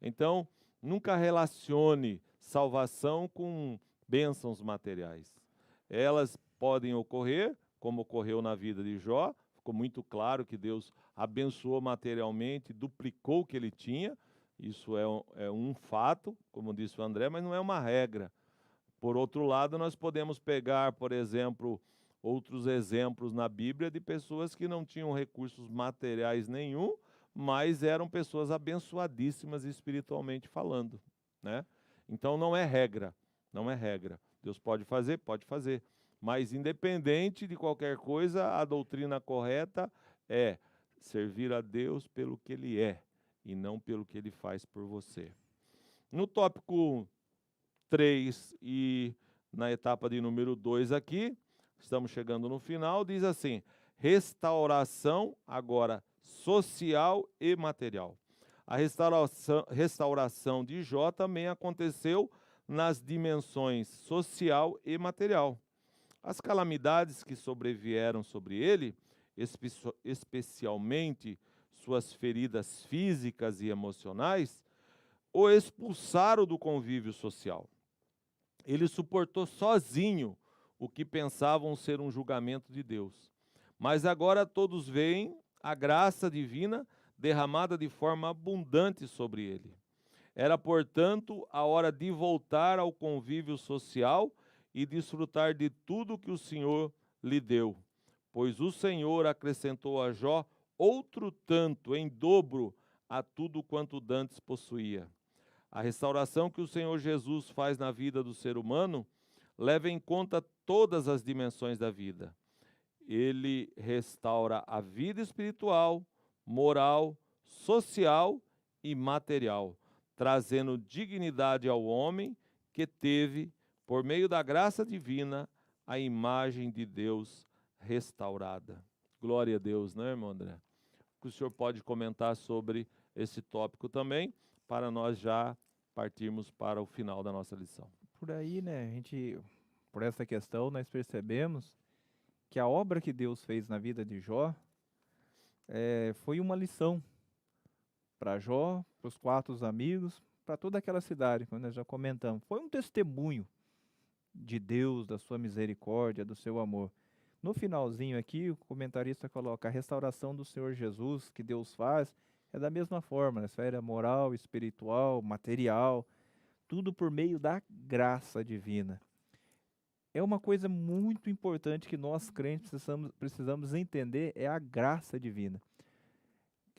Então, nunca relacione salvação com bênçãos materiais. Elas podem ocorrer, como ocorreu na vida de Jó, ficou muito claro que Deus abençoou materialmente, duplicou o que ele tinha, isso é um fato, como disse o André, mas não é uma regra. Por outro lado, nós podemos pegar, por exemplo, outros exemplos na Bíblia de pessoas que não tinham recursos materiais nenhum, mas eram pessoas abençoadíssimas espiritualmente falando, né? Então não é regra, não é regra. Deus pode fazer, mas independente de qualquer coisa, a doutrina correta é servir a Deus pelo que Ele é e não pelo que Ele faz por você. No tópico 3 e na etapa de número 2 aqui, estamos chegando no final, diz assim, restauração agora social e material. A restauração de Jó também aconteceu nas dimensões social e material. As calamidades que sobrevieram sobre ele, especialmente suas feridas físicas e emocionais, o expulsaram do convívio social. Ele suportou sozinho o que pensavam ser um julgamento de Deus. Mas agora todos veem a graça divina derramada de forma abundante sobre ele. Era, portanto, a hora de voltar ao convívio social e desfrutar de tudo que o Senhor lhe deu, pois o Senhor acrescentou a Jó outro tanto, em dobro, a tudo quanto dantes possuía. A restauração que o Senhor Jesus faz na vida do ser humano leva em conta todas as dimensões da vida. Ele restaura a vida espiritual, moral, social e material, trazendo dignidade ao homem que teve, por meio da graça divina, a imagem de Deus restaurada. Glória a Deus, né, irmão André? que o senhor pode comentar sobre esse tópico também, para nós já partirmos para o final da nossa lição. Por aí, né, por essa questão, nós percebemos que a obra que Deus fez na vida de Jó foi uma lição para Jó, para os 4 amigos, para toda aquela cidade, como nós já comentamos. Foi um testemunho de Deus, da sua misericórdia, do seu amor. No finalzinho aqui, o comentarista coloca: a restauração do Senhor Jesus que Deus faz é da mesma forma, na esfera moral, espiritual, material, tudo por meio da graça divina. É uma coisa muito importante que nós crentes precisamos entender, é a graça divina.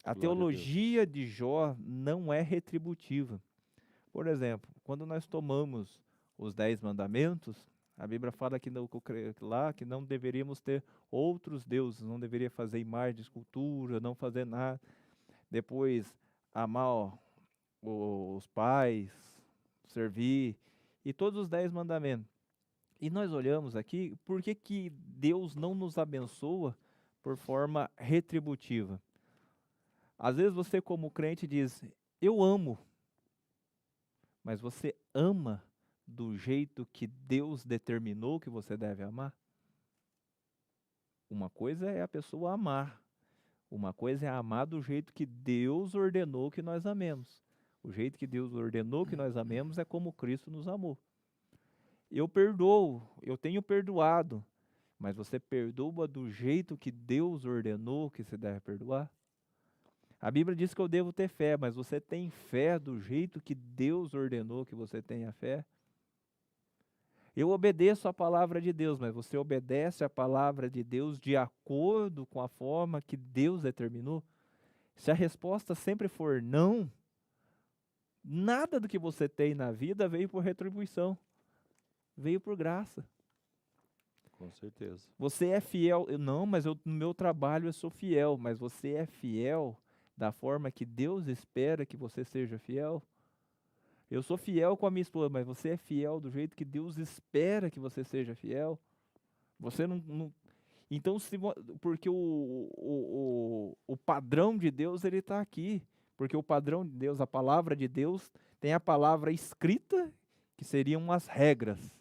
A teologia de Jó não é retributiva. Por exemplo, quando nós tomamos os 10 mandamentos, a Bíblia fala que que não deveríamos ter outros deuses, não deveria fazer imagem de escultura, não fazer nada. Depois, amar os pais, servir, e todos os 10 mandamentos. E nós olhamos aqui, por que Deus não nos abençoa por forma retributiva? Às vezes você, como crente, diz: eu amo, mas você ama do jeito que Deus determinou que você deve amar? Uma coisa é a pessoa amar, uma coisa é amar do jeito que Deus ordenou que nós amemos. O jeito que Deus ordenou que nós amemos é como Cristo nos amou. Eu perdoo, eu tenho perdoado, mas você perdoa do jeito que Deus ordenou que se deve perdoar? A Bíblia diz que eu devo ter fé, mas você tem fé do jeito que Deus ordenou que você tenha fé? Eu obedeço a palavra de Deus, mas você obedece a palavra de Deus de acordo com a forma que Deus determinou? Se a resposta sempre for não, nada do que você tem na vida veio por retribuição, veio por graça. Com certeza. Você é fiel, não, mas no meu trabalho eu sou fiel, mas você é fiel da forma que Deus espera que você seja fiel? Eu sou fiel com a minha esposa, mas você é fiel do jeito que Deus espera que você seja fiel? Você não... Então, porque o padrão de Deus, ele está aqui. Porque o padrão de Deus, a palavra de Deus, tem a palavra escrita, que seriam as regras.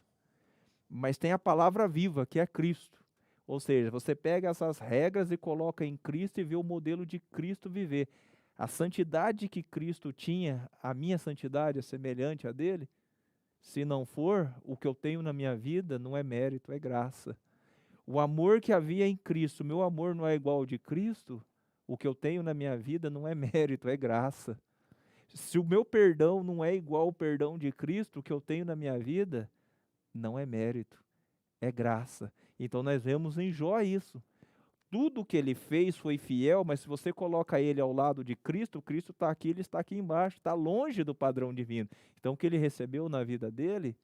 Mas tem a palavra viva, que é Cristo. Ou seja, você pega essas regras e coloca em Cristo e vê o modelo de Cristo viver. A santidade que Cristo tinha, a minha santidade é semelhante à dele? Se não for, o que eu tenho na minha vida não é mérito, é graça. O amor que havia em Cristo, meu amor não é igual ao de Cristo, o que eu tenho na minha vida não é mérito, é graça. Se o meu perdão não é igual ao perdão de Cristo, o que eu tenho na minha vida não é mérito, é graça. Então nós vemos em Jó isso. Tudo que ele fez foi fiel, mas se você coloca ele ao lado de Cristo, Cristo está aqui, ele está aqui embaixo, está longe do padrão divino. Então o que ele recebeu na vida dele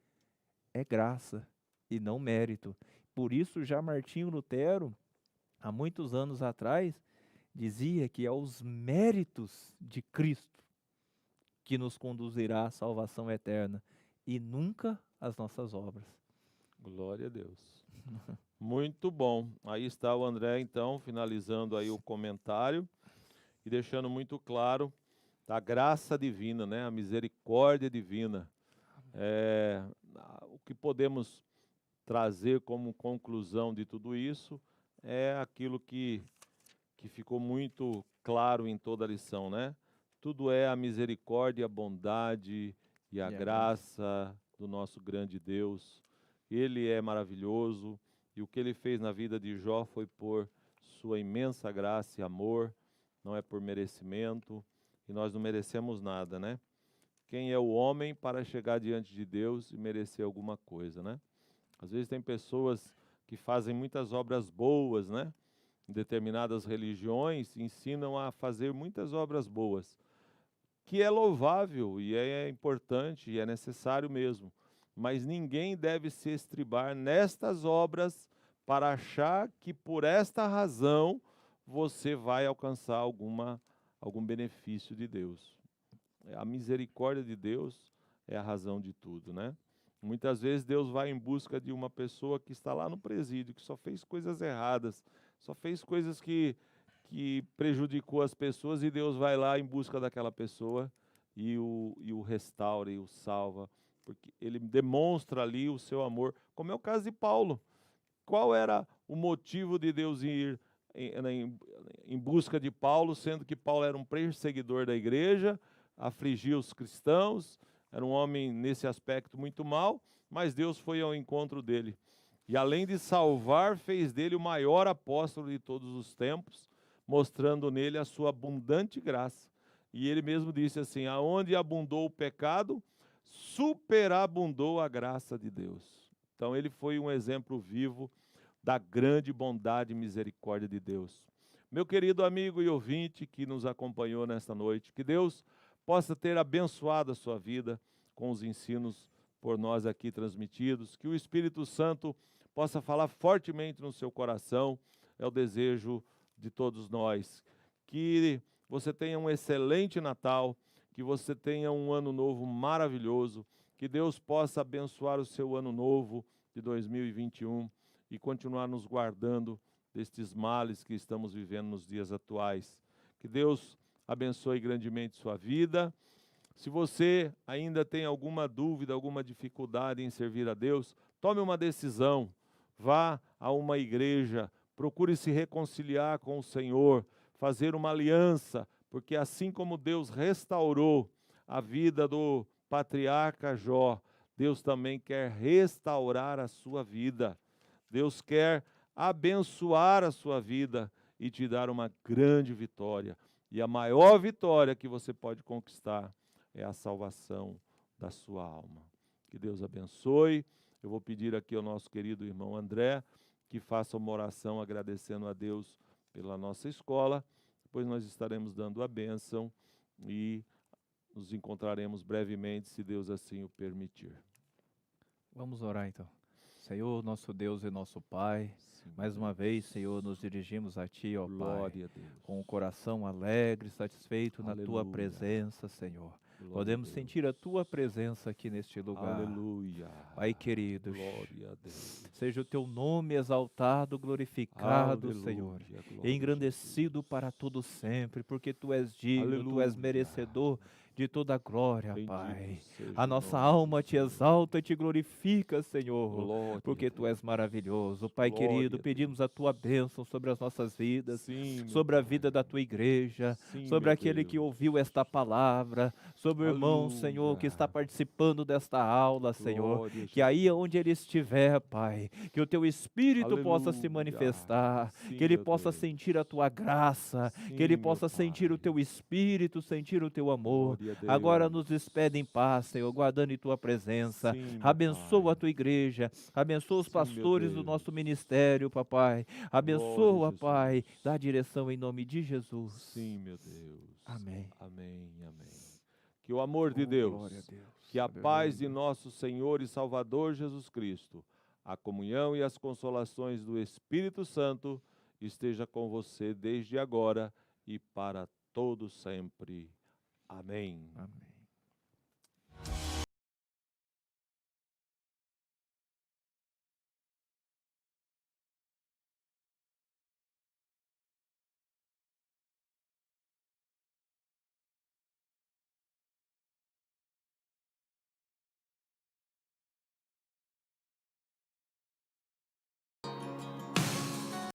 é graça e não mérito. Por isso já Martinho Lutero, há muitos anos atrás, dizia que é os méritos de Cristo que nos conduzirá à salvação eterna e nunca as nossas obras. Glória a Deus. Muito bom. Aí está o André, então, finalizando aí o comentário e deixando muito claro a graça divina, né? A misericórdia divina. O que podemos trazer como conclusão de tudo isso é aquilo que ficou muito claro em toda a lição, né? Tudo é a misericórdia, a bondade e a graça do nosso grande Deus. Ele é maravilhoso e o que ele fez na vida de Jó foi por sua imensa graça e amor, não é por merecimento, e nós não merecemos nada, né? Quem é o homem para chegar diante de Deus e merecer alguma coisa, né? Às vezes tem pessoas que fazem muitas obras boas, né? Em determinadas religiões ensinam a fazer muitas obras boas, que é louvável e é importante e é necessário mesmo. Mas ninguém deve se estribar nestas obras para achar que por esta razão você vai alcançar algum benefício de Deus. A misericórdia de Deus é a razão de tudo, né? Muitas vezes Deus vai em busca de uma pessoa que está lá no presídio, que só fez coisas erradas, só fez coisas que que prejudicou as pessoas e Deus vai lá em busca daquela pessoa e o restaura e o salva, porque ele demonstra ali o seu amor, como é o caso de Paulo. Qual era o motivo de Deus ir em busca de Paulo, sendo que Paulo era um perseguidor da igreja, afligia os cristãos, era um homem nesse aspecto muito mau, mas Deus foi ao encontro dele. E além de salvar, fez dele o maior apóstolo de todos os tempos, mostrando nele a sua abundante graça. E ele mesmo disse assim: aonde abundou o pecado, superabundou a graça de Deus. Então ele foi um exemplo vivo da grande bondade e misericórdia de Deus. Meu querido amigo e ouvinte que nos acompanhou nesta noite, que Deus possa ter abençoado a sua vida com os ensinos por nós aqui transmitidos, que o Espírito Santo possa falar fortemente no seu coração, é o desejo de todos nós. Que você tenha um excelente Natal, que você tenha um ano novo maravilhoso, que Deus possa abençoar o seu ano novo de 2021 e continuar nos guardando destes males que estamos vivendo nos dias atuais. Que Deus abençoe grandemente sua vida. Se você ainda tem alguma dúvida, alguma dificuldade em servir a Deus, tome uma decisão, vá a uma igreja, procure se reconciliar com o Senhor, fazer uma aliança, porque assim como Deus restaurou a vida do patriarca Jó, Deus também quer restaurar a sua vida. Deus quer abençoar a sua vida e te dar uma grande vitória. E a maior vitória que você pode conquistar é a salvação da sua alma. Que Deus abençoe. Eu vou pedir aqui ao nosso querido irmão André que faça uma oração agradecendo a Deus pela nossa escola. Depois nós estaremos dando a bênção e nos encontraremos brevemente, se Deus assim o permitir. Vamos orar então. Senhor, nosso Deus e nosso Pai, Sim, mais uma vez, Senhor, nos dirigimos a Ti, ó Pai, glória a Deus. com o coração alegre, satisfeito na Tua Aleluia. presença, Senhor. Glória Podemos a Deus. sentir a Tua presença aqui neste lugar. Aleluia. Pai querido, Glória a Deus. seja o Teu nome exaltado, glorificado, Aleluia, Senhor, glória a engrandecido para todo sempre, porque Tu és digno, Tu és Aleluia. merecedor de toda a glória, Bendito Pai. seja A o nossa nome do alma te Senhor. exalta e te glorifica, Senhor, Glória porque a Tu és Deus. maravilhoso. Pai Glória querido, a pedimos a Tua bênção sobre as nossas vidas, Sim, meu sobre a Pai. vida da Tua igreja, Sim, sobre meu aquele que Deus. ouviu esta palavra, sobre o irmão, Aleluia. Senhor, que está participando desta aula, Senhor, Glória a que aí Jesus. onde ele estiver, Pai, que o Teu Espírito possa se Aleluia. manifestar, Sim, que ele meu possa Deus. sentir a Tua graça, que ele Sim, meu possa sentir o Pai. Teu Espírito, sentir o Teu amor. Glória a Agora Deus. nos despede em paz, Senhor, guardando em Tua presença. Sim, meu Abençoa Pai. a Tua igreja, abençoa os Sim, meu pastores do Deus. nosso ministério, papai. Glória Abençoa, a Pai, Jesus. dá direção em nome de Jesus. Sim, meu Deus. Amém. Amém, amém. Que o amor de Oh, Deus, glória a Deus. que a Aleluia. paz de nosso Senhor e Salvador Jesus Cristo, a comunhão e as consolações do Espírito Santo esteja com você desde agora e para todo sempre. Amém. Amém.